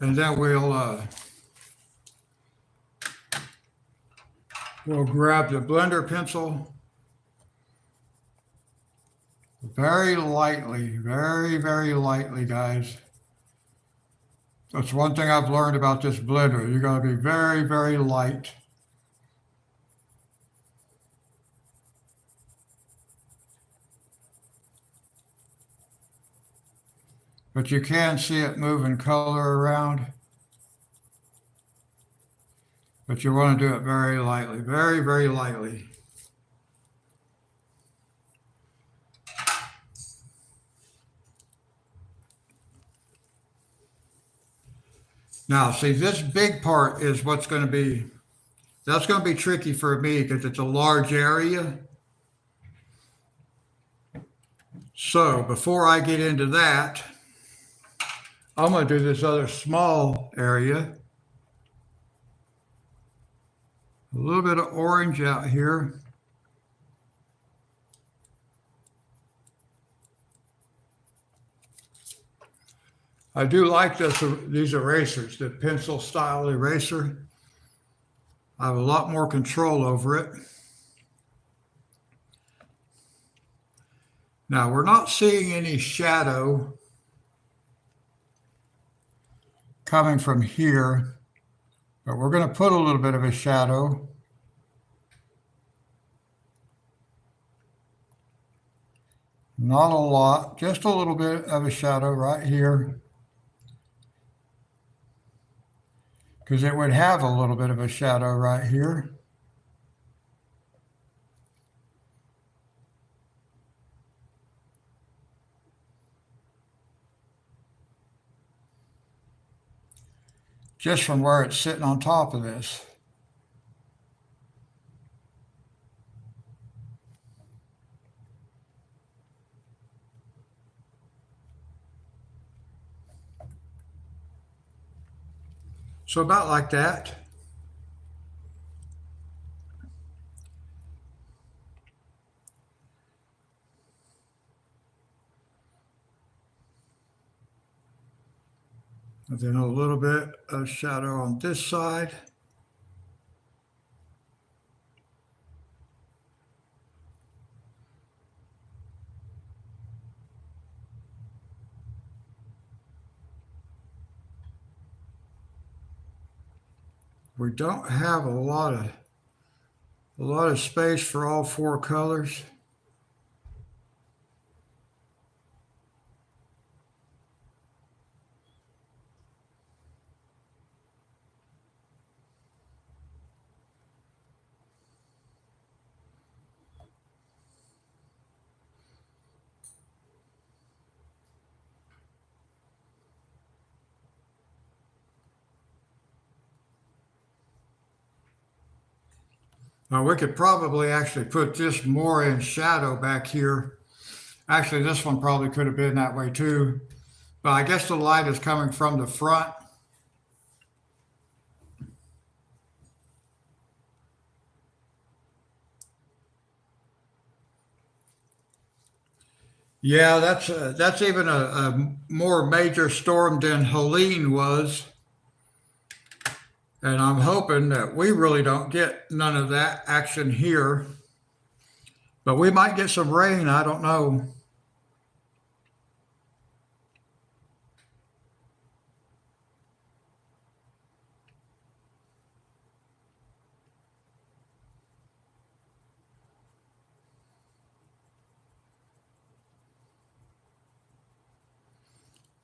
And then we'll grab the blender pencil very lightly, very lightly, guys. That's one thing I've learned about this blender. You're going to be very light. But you can see it moving color around. But you want to do it very lightly, very lightly. Now, see, this big part is what's going to be, that's going to be tricky for me because it's a large area. So before I get into that, I'm going to do this other small area. A little bit of orange out here. I do like these erasers, the pencil style eraser. I have a lot more control over it. Now we're not seeing any shadow coming from here, but we're going to put a little bit of a shadow. Not a lot, just a little bit of a shadow right here. Because it would have a little bit of a shadow right here. Just from where it's sitting on top of this. So about like that. And then a little bit of shadow on this side. We don't have a lot of space for all four colors. Now we could probably actually put this more in shadow back here. Actually, this one probably could have been that way too. But I guess the light is coming from the front. Yeah, that's even a more major storm than Helene was. And I'm hoping that we really don't get none of that action here. But we might get some rain, I don't know.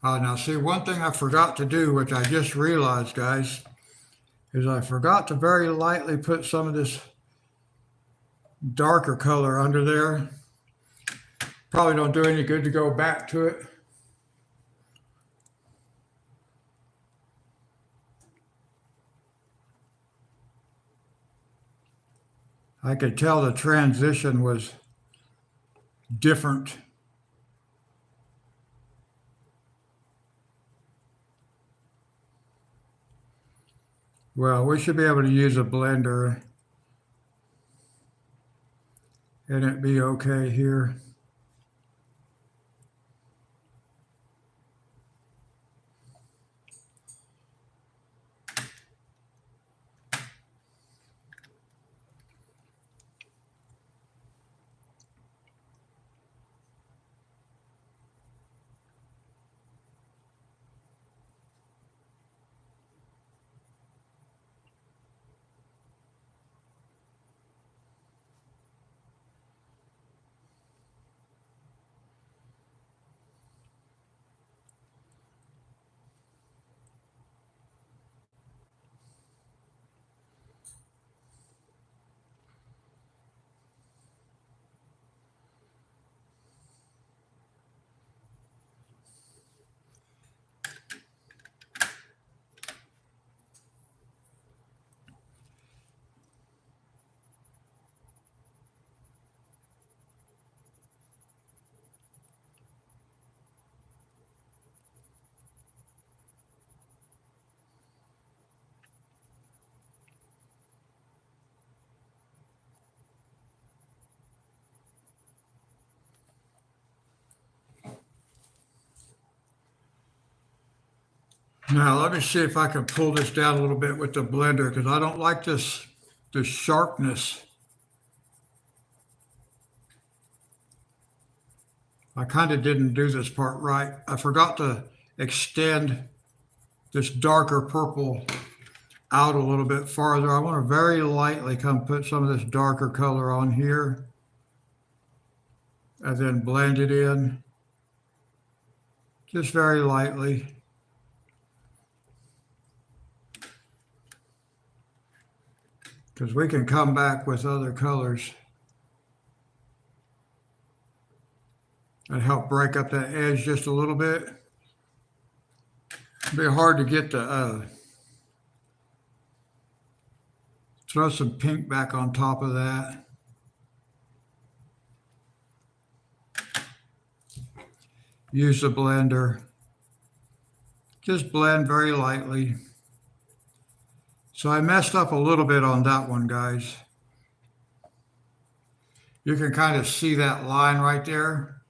Now, see, one thing I forgot to do, which I just realized, guys, is I forgot to very lightly put some of this darker color under there. Probably don't do any good to go back to it. I could tell the transition was different. Well, we should be able to use a blender and it be okay here. Now, let me see if I can pull this down a little bit with the blender because I don't like this sharpness. I kind of didn't do this part right. I forgot to extend this darker purple out a little bit farther. I want to very lightly come put some of this darker color on here and then blend it in just very lightly. Because we can come back with other colors and help break up that edge just a little bit. It'll be hard to get the, throw some pink back on top of that. Use the blender. Just blend very lightly. So I messed up a little bit on that one, guys. You can kind of see that line right there.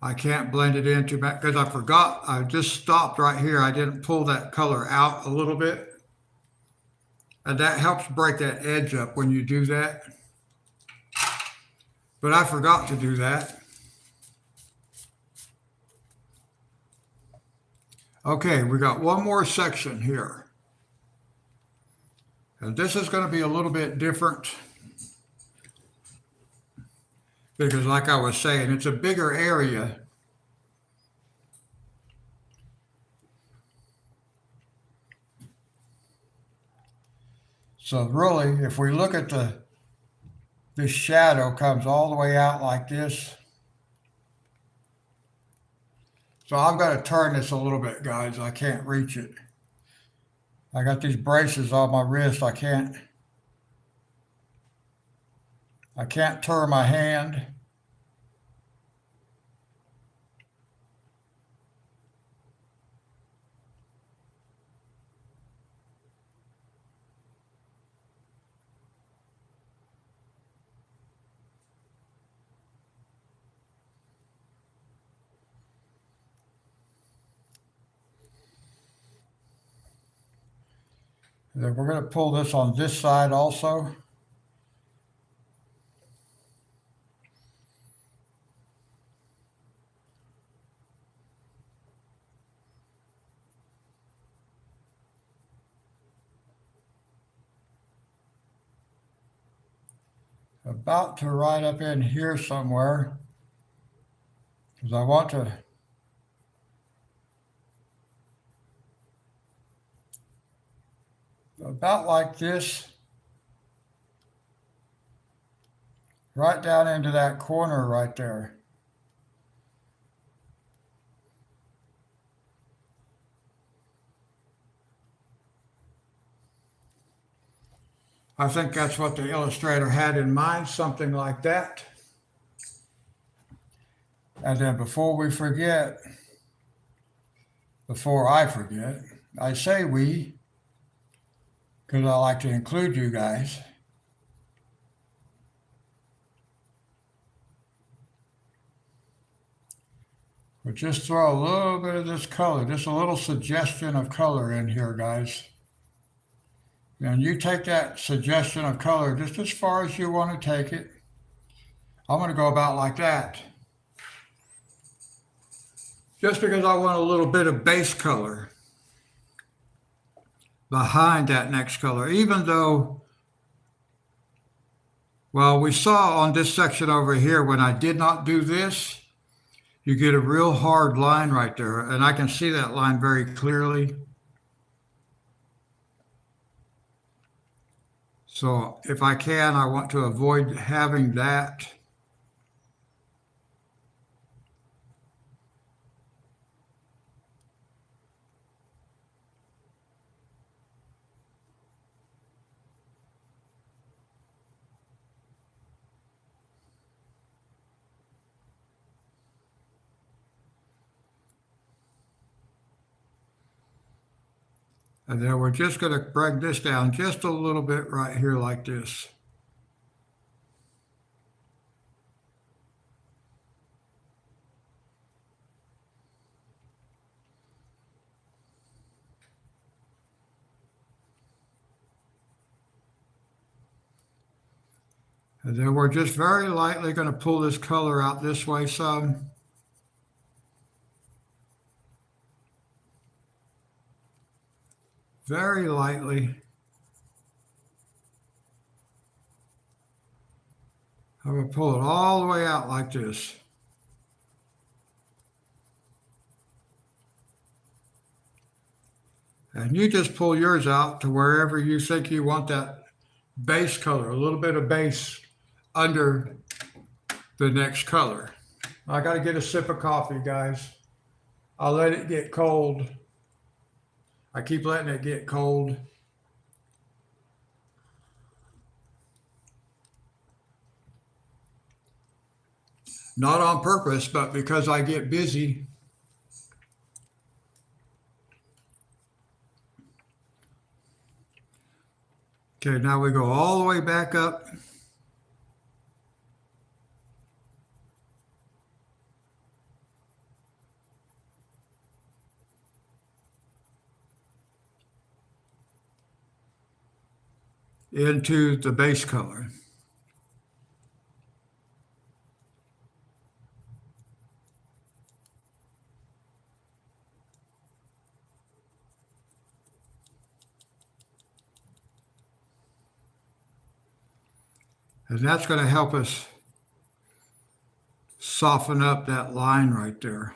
I can't blend it in too bad because I forgot. I just stopped right here. I didn't pull that color out a little bit. And that helps break that edge up when you do that. But I forgot to do that. Okay, we got one more section here. And this is going to be a little bit different because like I was saying, it's a bigger area. So really, if we look at this shadow comes all the way out like this. So I'm going to turn this a little bit, guys. I can't reach it. I got these braces on my wrist. I can't turn my hand. And then we're going to pull this on this side also. About to right up in here somewhere because I want to about like this, right down into that corner right there. I think that's what the illustrator had in mind, something like that. And then before I forget, I say we, because I like to include you guys. But just throw a little bit of this color, just a little suggestion of color in here, guys. And you take that suggestion of color just as far as you want to take it. I'm going to go about like that. Just because I want a little bit of base color behind that next color, even though, well, we saw on this section over here when I did not do this, you get a real hard line right there, and I can see that line very clearly. So if I can, I want to avoid having that. And then we're just going to bring this down just a little bit right here like this. And then we're just very lightly going to pull this color out this way some. Very lightly. I'm going to pull it all the way out like this. And you just pull yours out to wherever you think you want that base color, a little bit of base under the next color. I got to get a sip of coffee, guys. I'll let it get cold. I keep letting it get cold. Not on purpose, but because I get busy. Okay, now we go all the way back up. Into the base color. And that's going to help us soften up that line right there.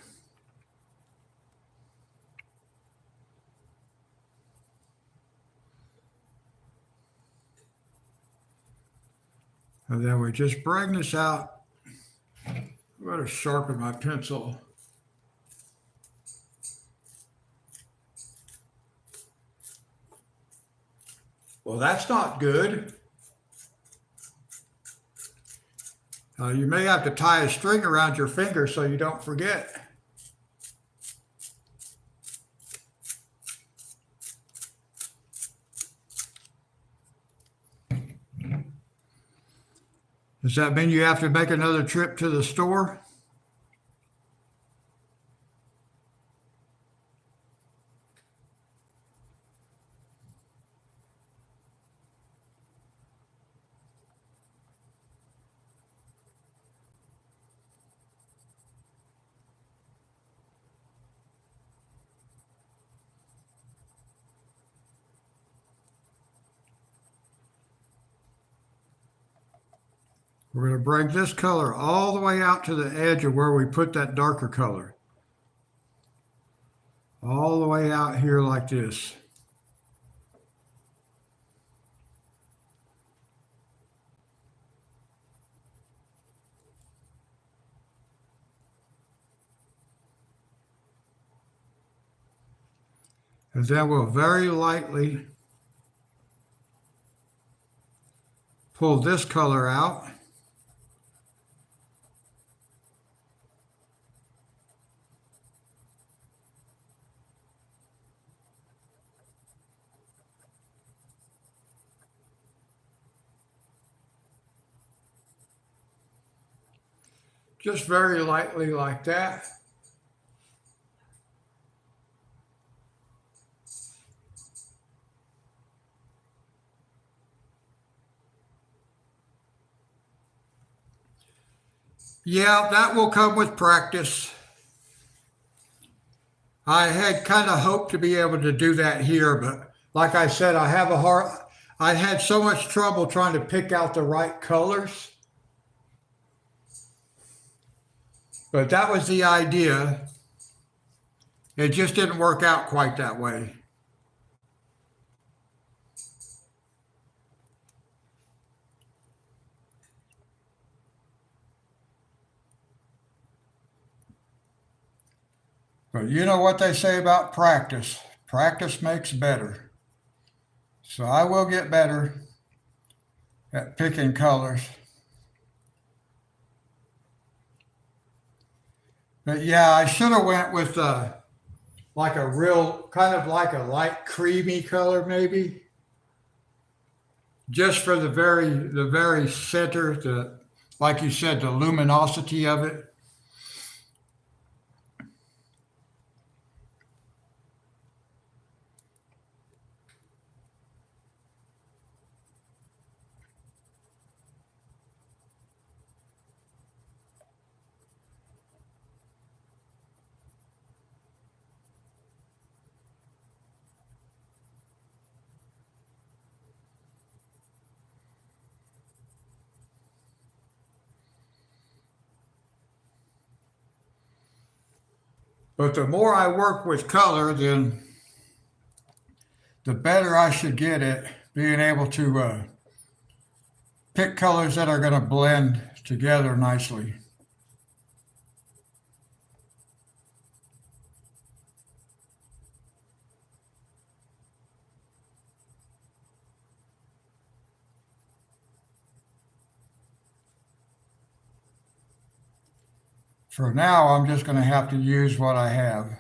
And then we just bring this out. I'm going to sharpen my pencil. Well, that's not good. You may have to tie a string around your finger so you don't forget. Does that mean you have to make another trip to the store? We're going to bring this color all the way out to the edge of where we put that darker color. All the way out here like this. And then we'll very lightly pull this color out. Just very lightly like that. Yeah, that will come with practice. I had kind of hoped to be able to do that here, but like I said, I had so much trouble trying to pick out the right colors. But that was the idea. It just didn't work out quite that way. But you know what they say about practice. Practice makes better. So I will get better at picking colors. But yeah, I should have went with like a real, kind of like a light creamy color maybe. Just for the very center, like you said, the luminosity of it. But the more I work with color, then the better I should get at being able to pick colors that are going to blend together nicely. For now, I'm just going to have to use what I have.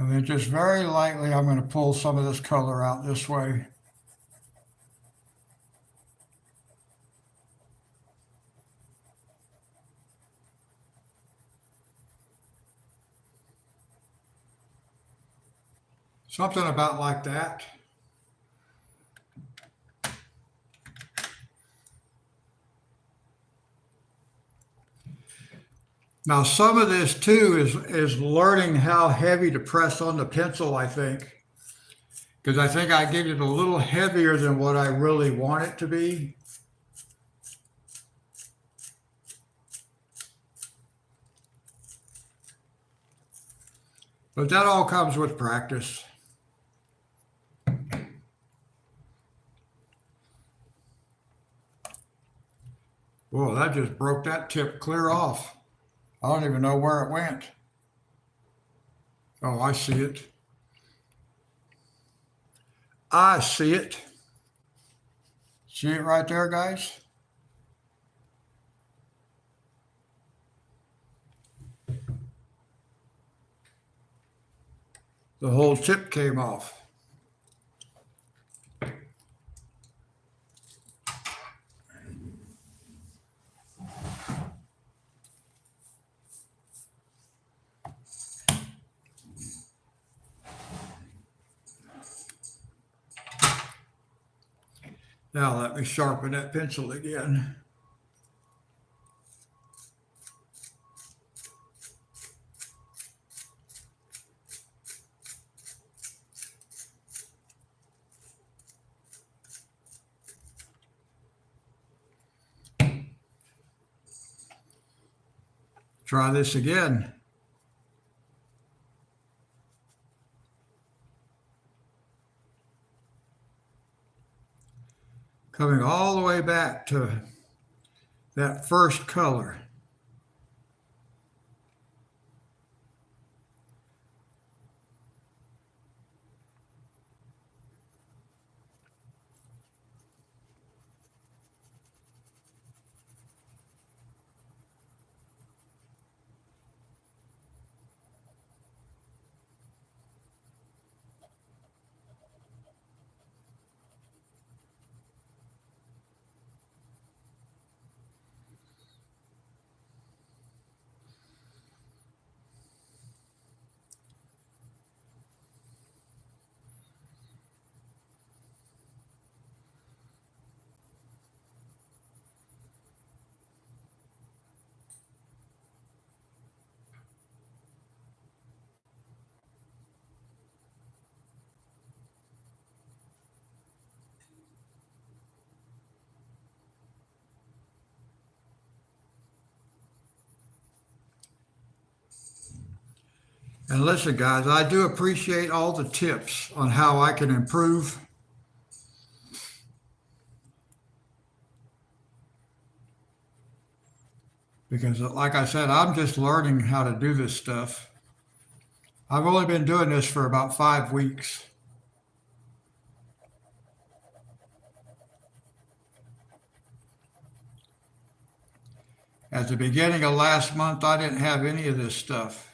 And then just very lightly, I'm going to pull some of this color out this way. Something about like that. Now, some of this too is learning how heavy to press on the pencil, I think. Because I think I get it a little heavier than what I really want it to be. But that all comes with practice. Whoa, that just broke that tip clear off. I don't even know where it went. Oh, I see it. I see it. See it right there, guys? The whole tip came off. Now let me sharpen that pencil again. Try this again. Coming all the way back to that first color. And listen, guys, I do appreciate all the tips on how I can improve. Because like I said, I'm just learning how to do this stuff. I've only been doing this for about 5 weeks. At the beginning of last month, I didn't have any of this stuff.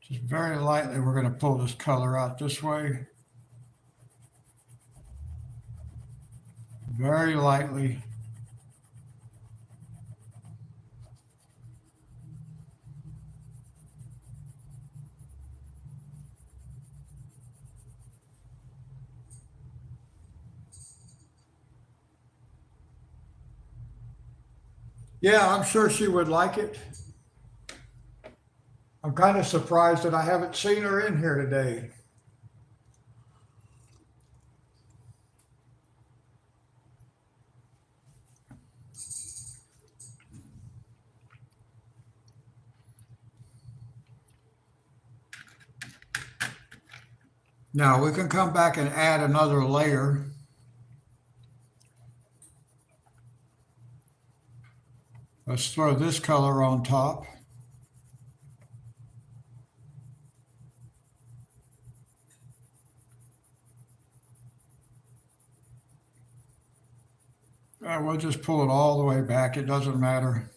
Just very lightly, we're going to pull this color out this way. Very lightly. Yeah, I'm sure she would like it. I'm kind of surprised that I haven't seen her in here today. Now we can come back and add another layer. Let's throw this color on top. We'll just pull it all the way back. It doesn't matter.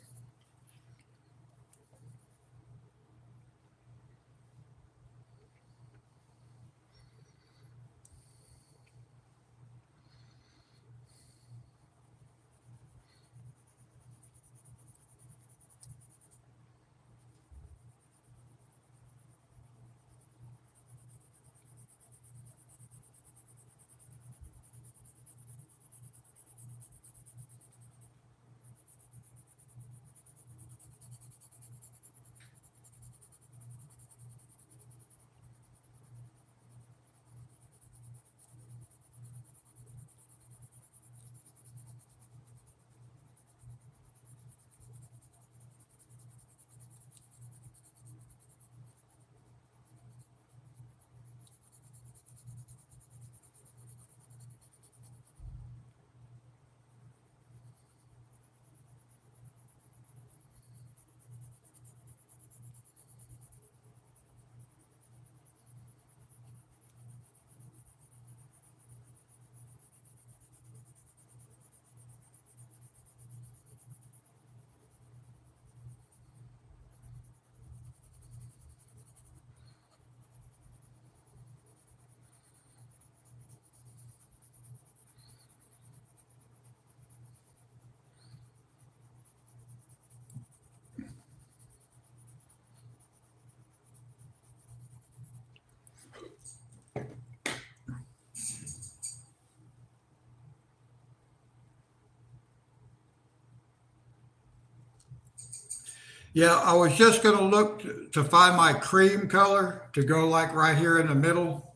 Yeah, I was just going to look to find my cream color to go like right here in the middle.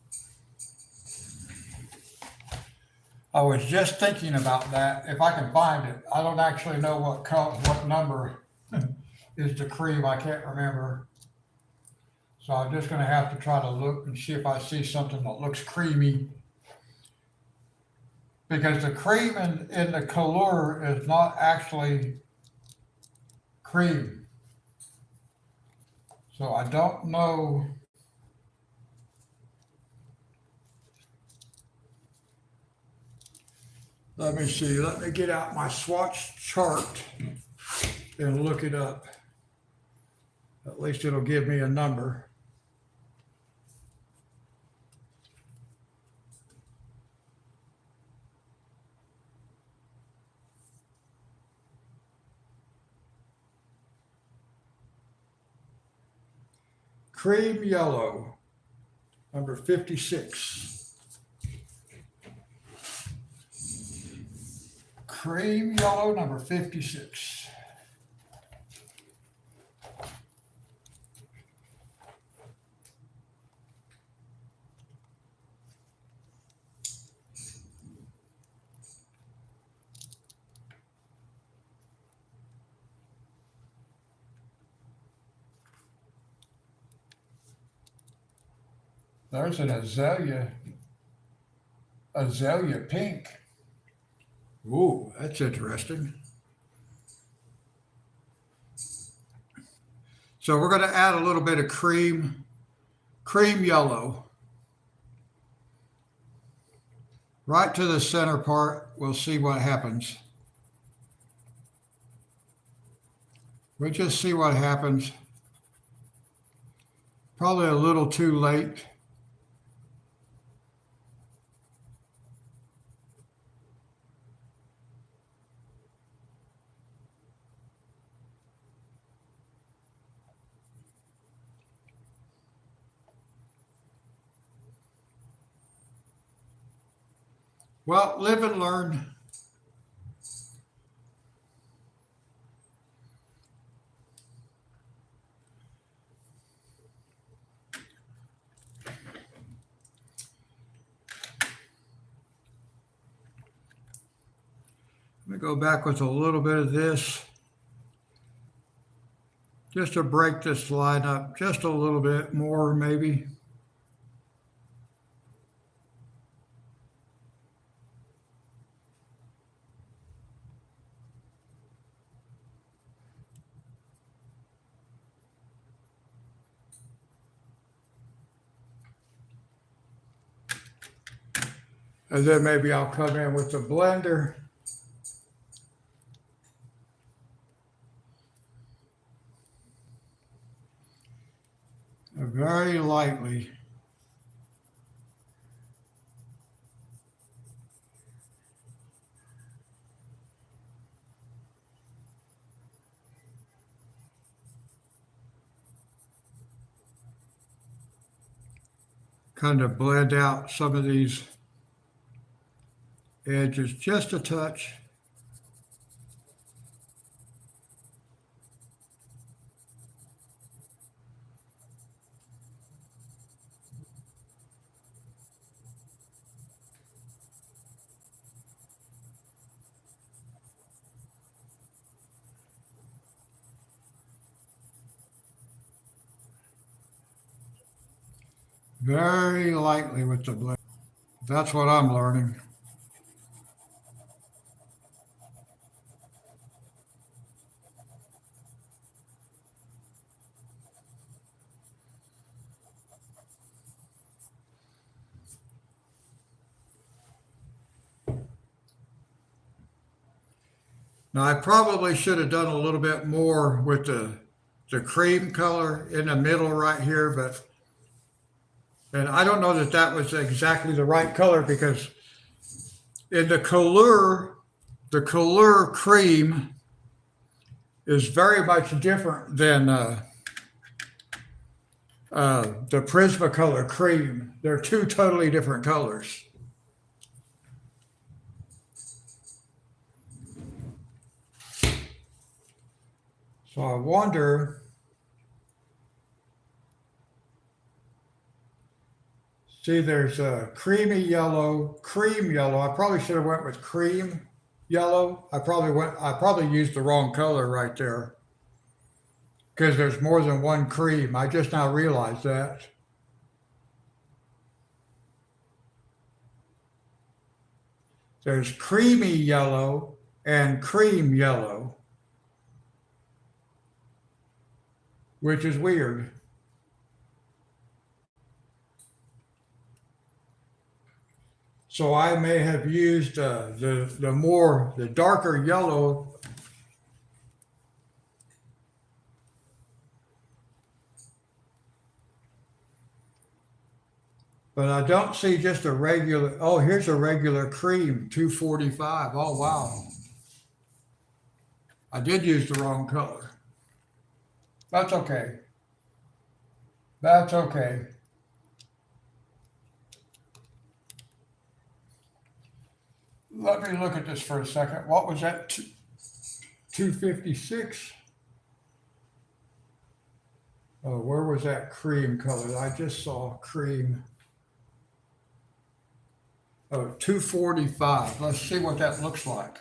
I was just thinking about that. If I can find it, I don't actually know what color, what number is the cream. I can't remember. So I'm just going to have to try to look and see if I see something that looks creamy. Because the cream in the color is not actually cream. So I don't know. Let me see. Let me get out my swatch chart and look it up. At least it'll give me a number. Cream yellow, number 56. Cream yellow, number 56. There's an azalea pink. Ooh, that's interesting. So we're going to add a little bit of cream yellow. Right to the center part, we'll see what happens. We'll just see what happens. Probably a little too late. Well, live and learn. go back with a little bit of this just to break this line up just a little bit more, maybe. And then maybe I'll come in with the blender. Very lightly. Kind of blend out some of these edges just a touch. Very lightly with the blend. That's what I'm learning. Now I probably should have done a little bit more with the cream color in the middle right here, but and I don't know that that was exactly the right color because in the color cream is very much different than the Prismacolor cream. They're two totally different colors. So I wonder, see there's a creamy yellow, cream yellow. I probably should have went with cream yellow. I probably used the wrong color right there because there's more than one cream. I just now realized that. There's creamy yellow and cream yellow, which is weird. So I may have used the darker yellow. But I don't see just a regular, oh, here's a regular cream, 245. Oh, wow. I did use the wrong color. That's okay. That's okay. Let me look at this for a second. What was that? 256? Oh, where was that cream color? I just saw cream. Oh, 245. Let's see what that looks like.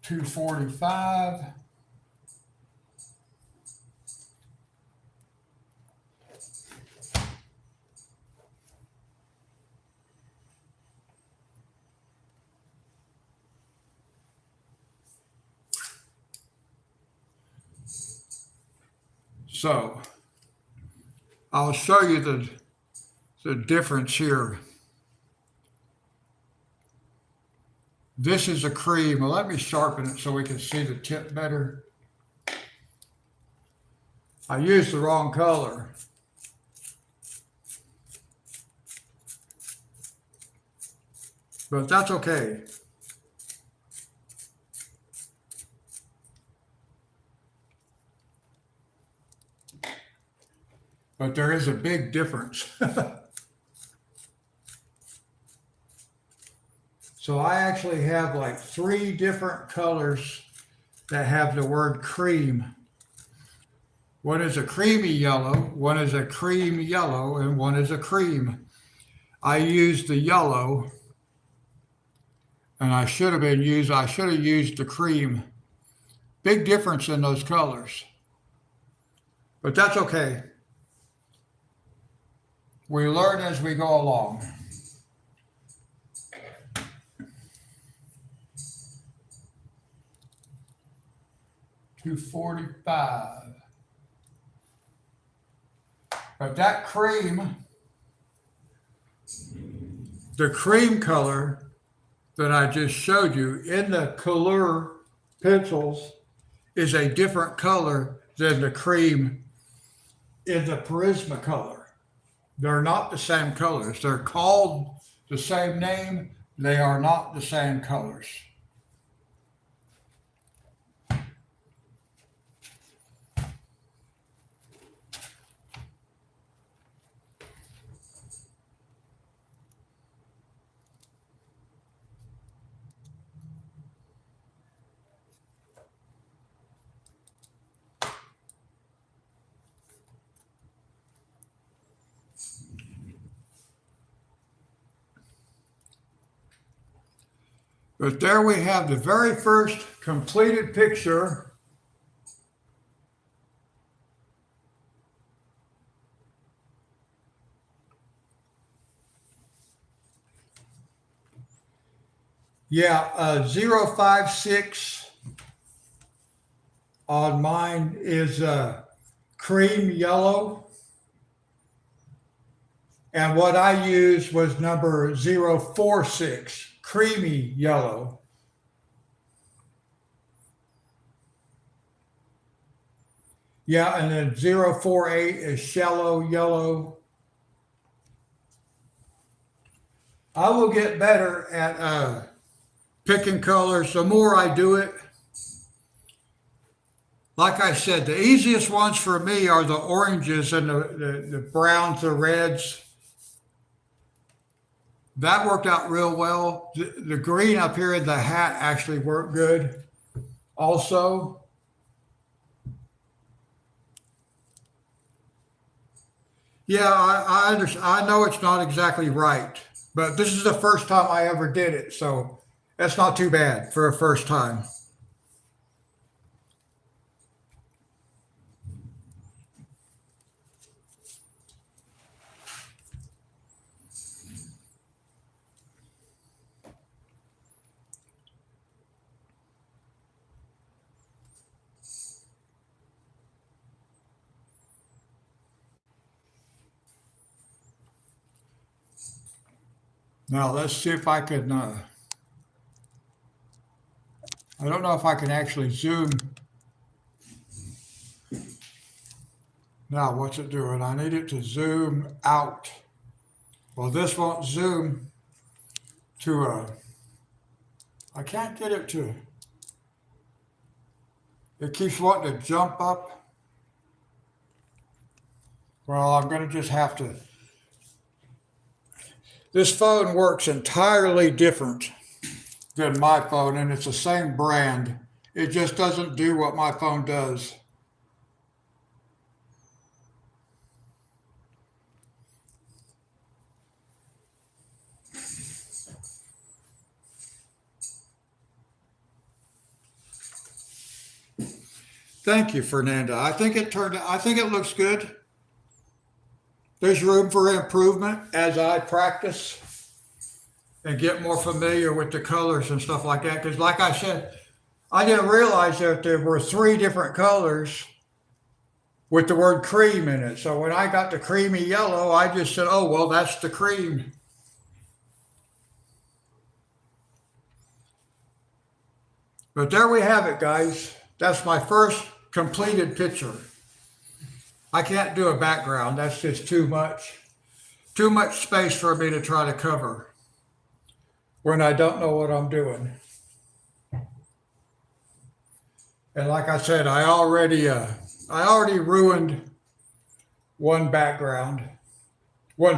245. So I'll show you the difference here. This is a cream. Well, let me sharpen it so we can see the tip better. I used the wrong color. But that's okay. But there is a big difference. So I actually have like 3 different colors that have the word cream. One is a creamy yellow, one is a cream yellow, and one is a cream. I use the yellow And I should have used the cream. Big difference in those colors. But that's okay. We learn as we go along. $245. But that cream, the cream color that I just showed you in the Color pencils is a different color than the cream in the Prismacolor. They're not the same colors. They're called the same name. They are not the same colors. But there we have the very first completed picture. Yeah, 056 on mine is cream yellow. And what I used was number 046, creamy yellow. Yeah, and then 048 is shallow yellow. I will get better at picking colors the more I do it. Like I said, the easiest ones for me are the oranges and the browns, the reds. That worked out real well. The green up here in the hat actually worked good also. Yeah, I understand. I know it's not exactly right, but this is the first time I ever did it, so that's not too bad for a first time. Now let's see if I can, I don't know if I can actually zoom. Now what's it doing? I need it to zoom out. Well, this won't zoom to I can't get it to, it keeps wanting to jump up. Well, I'm going to just have to, this phone works entirely different than my phone, and it's the same brand. It just doesn't do what my phone does. Thank you, Fernanda. I think it looks good. There's room for improvement as I practice and get more familiar with the colors and stuff like that. Because, like I said, I didn't realize that there were 3 different colors with the word cream in it. So when I got the creamy yellow, I just said, oh, well, that's the cream. But there we have it, guys. That's my first completed picture. I can't do a background. That's just too much space for me to try to cover when I don't know what I'm doing. And like I said, I already ruined one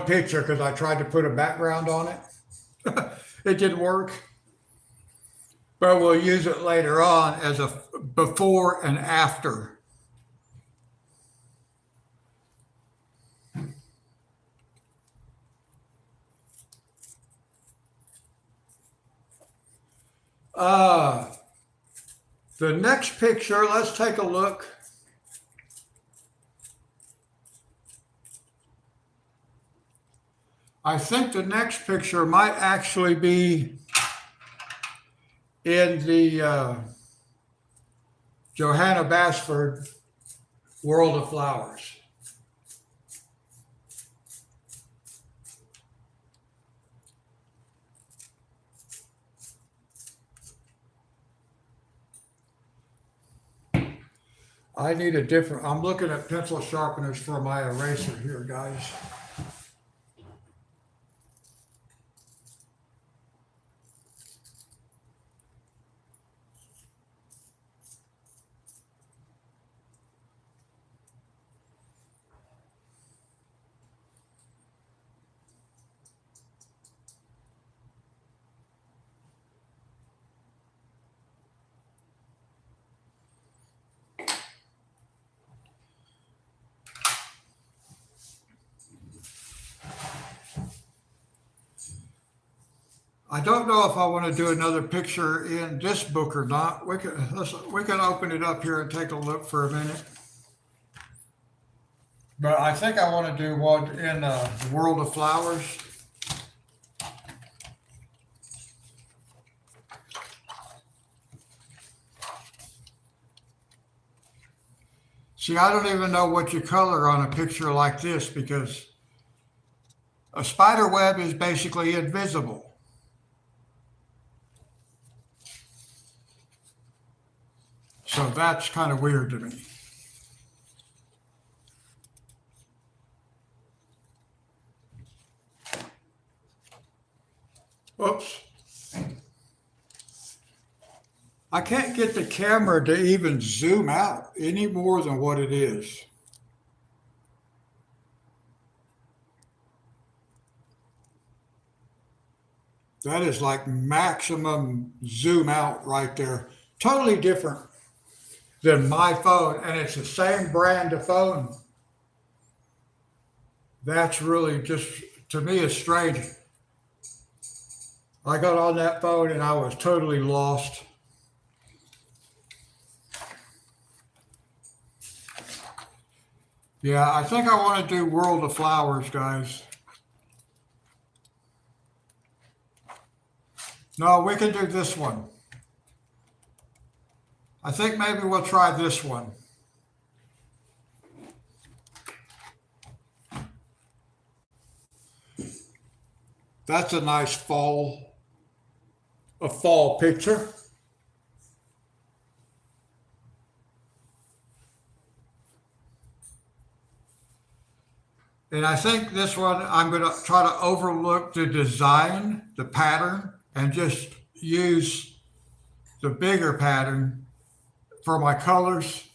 picture because I tried to put a background on it. It didn't work. But we'll use it later on as a before and after. Uh, the next picture, let's take a look. I think the next picture might actually be in the Johanna Basford World of Flowers. I need a different, I'm looking at pencil sharpeners for my eraser here, guys. I don't know if I want to do another picture in this book or not. We can open it up here and take a look for a minute. But I think I want to do one in the World of Flowers. See, I don't even know what you color on a picture like this because a spider web is basically invisible. So that's kind of weird to me. Oops. I can't get the camera to even zoom out any more than what it is. That is like maximum zoom out right there. Totally different than my phone, and it's the same brand of phone. That's really just, to me, it's strange. I got on that phone and I was totally lost. Yeah, I think I want to do World of Flowers, guys. No, we can do this one. I think maybe we'll try this one. That's a nice fall picture. And I think this one, I'm going to try to overlook the design, the pattern, and just use the bigger pattern for my colors.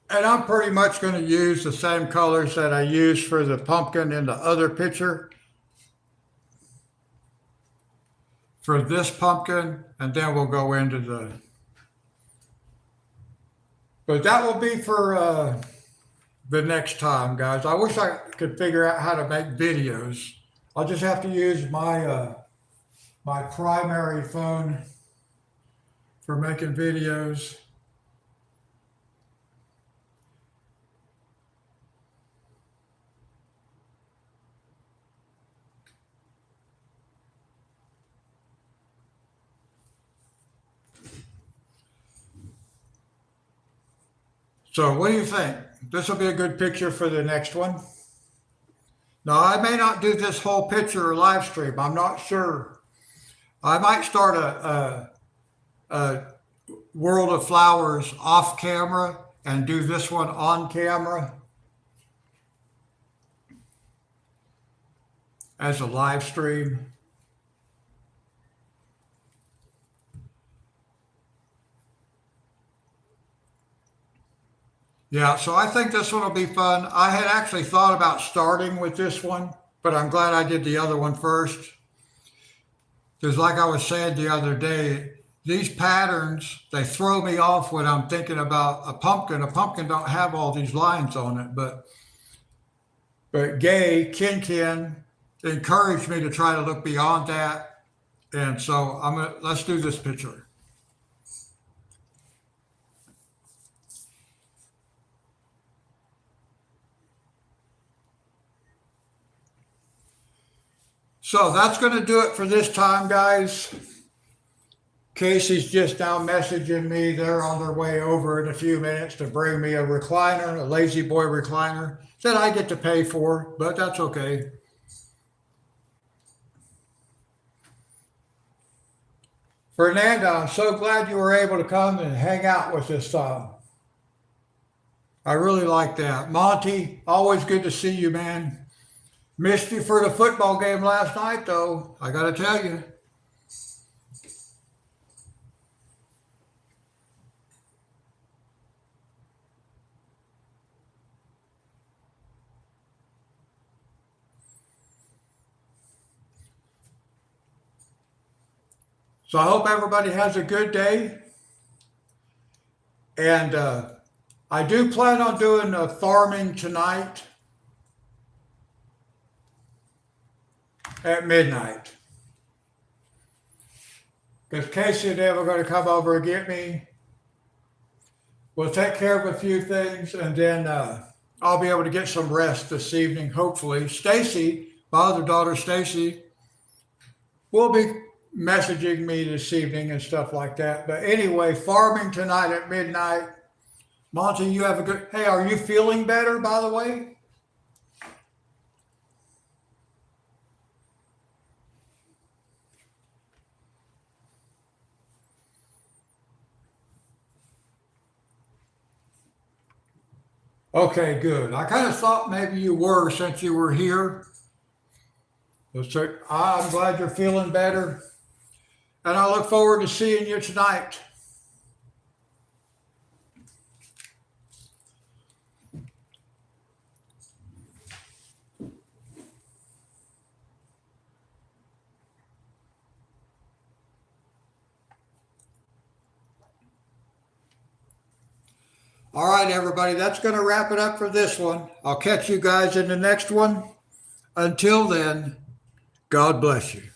And I'm pretty much going to use the same colors that I used for the pumpkin in the other picture for this pumpkin, and then we'll go into but that will be for the next time, guys. I wish I could figure out how to make videos. I'll just have to use my my primary phone for making videos. So what do you think? This will be a good picture for the next one. Now, I may not do this whole picture live stream. I'm not sure. I might start a World of Flowers off camera and do this one on camera as a live stream. Yeah, so I think this one will be fun. I had actually thought about starting with this one, but I'm glad I did the other one first. Because like I was saying the other day, these patterns, they throw me off when I'm thinking about a pumpkin. A pumpkin don't have all these lines on it, but Ken encouraged me to try to look beyond that And so let's do this picture. So that's going to do it for this time, guys. Casey's just now messaging me. They're on their way over in a few minutes to bring me a recliner, a Lazy Boy recliner that I get to pay for, but that's okay. Fernanda, I'm so glad you were able to come and hang out with us. I really like that. Monty, always good to see you, man. Missed you for the football game last night, though. I got to tell you. So I hope everybody has a good day. And I do plan on doing farming tonight at midnight. Because Casey and Dave are going to come over and get me. We'll take care of a few things, and then I'll be able to get some rest this evening, hopefully. Stacy, my other daughter, Stacy, will be messaging me this evening and stuff like that. But anyway, farming tonight at midnight. Monty, you have a good... Hey, are you feeling better, by the way? Okay, good. I kind of thought maybe you were since you were here. So I'm glad you're feeling better. And I look forward to seeing you tonight. All right, everybody, that's going to wrap it up for this one. I'll catch you guys in the next one. Until then, God bless you.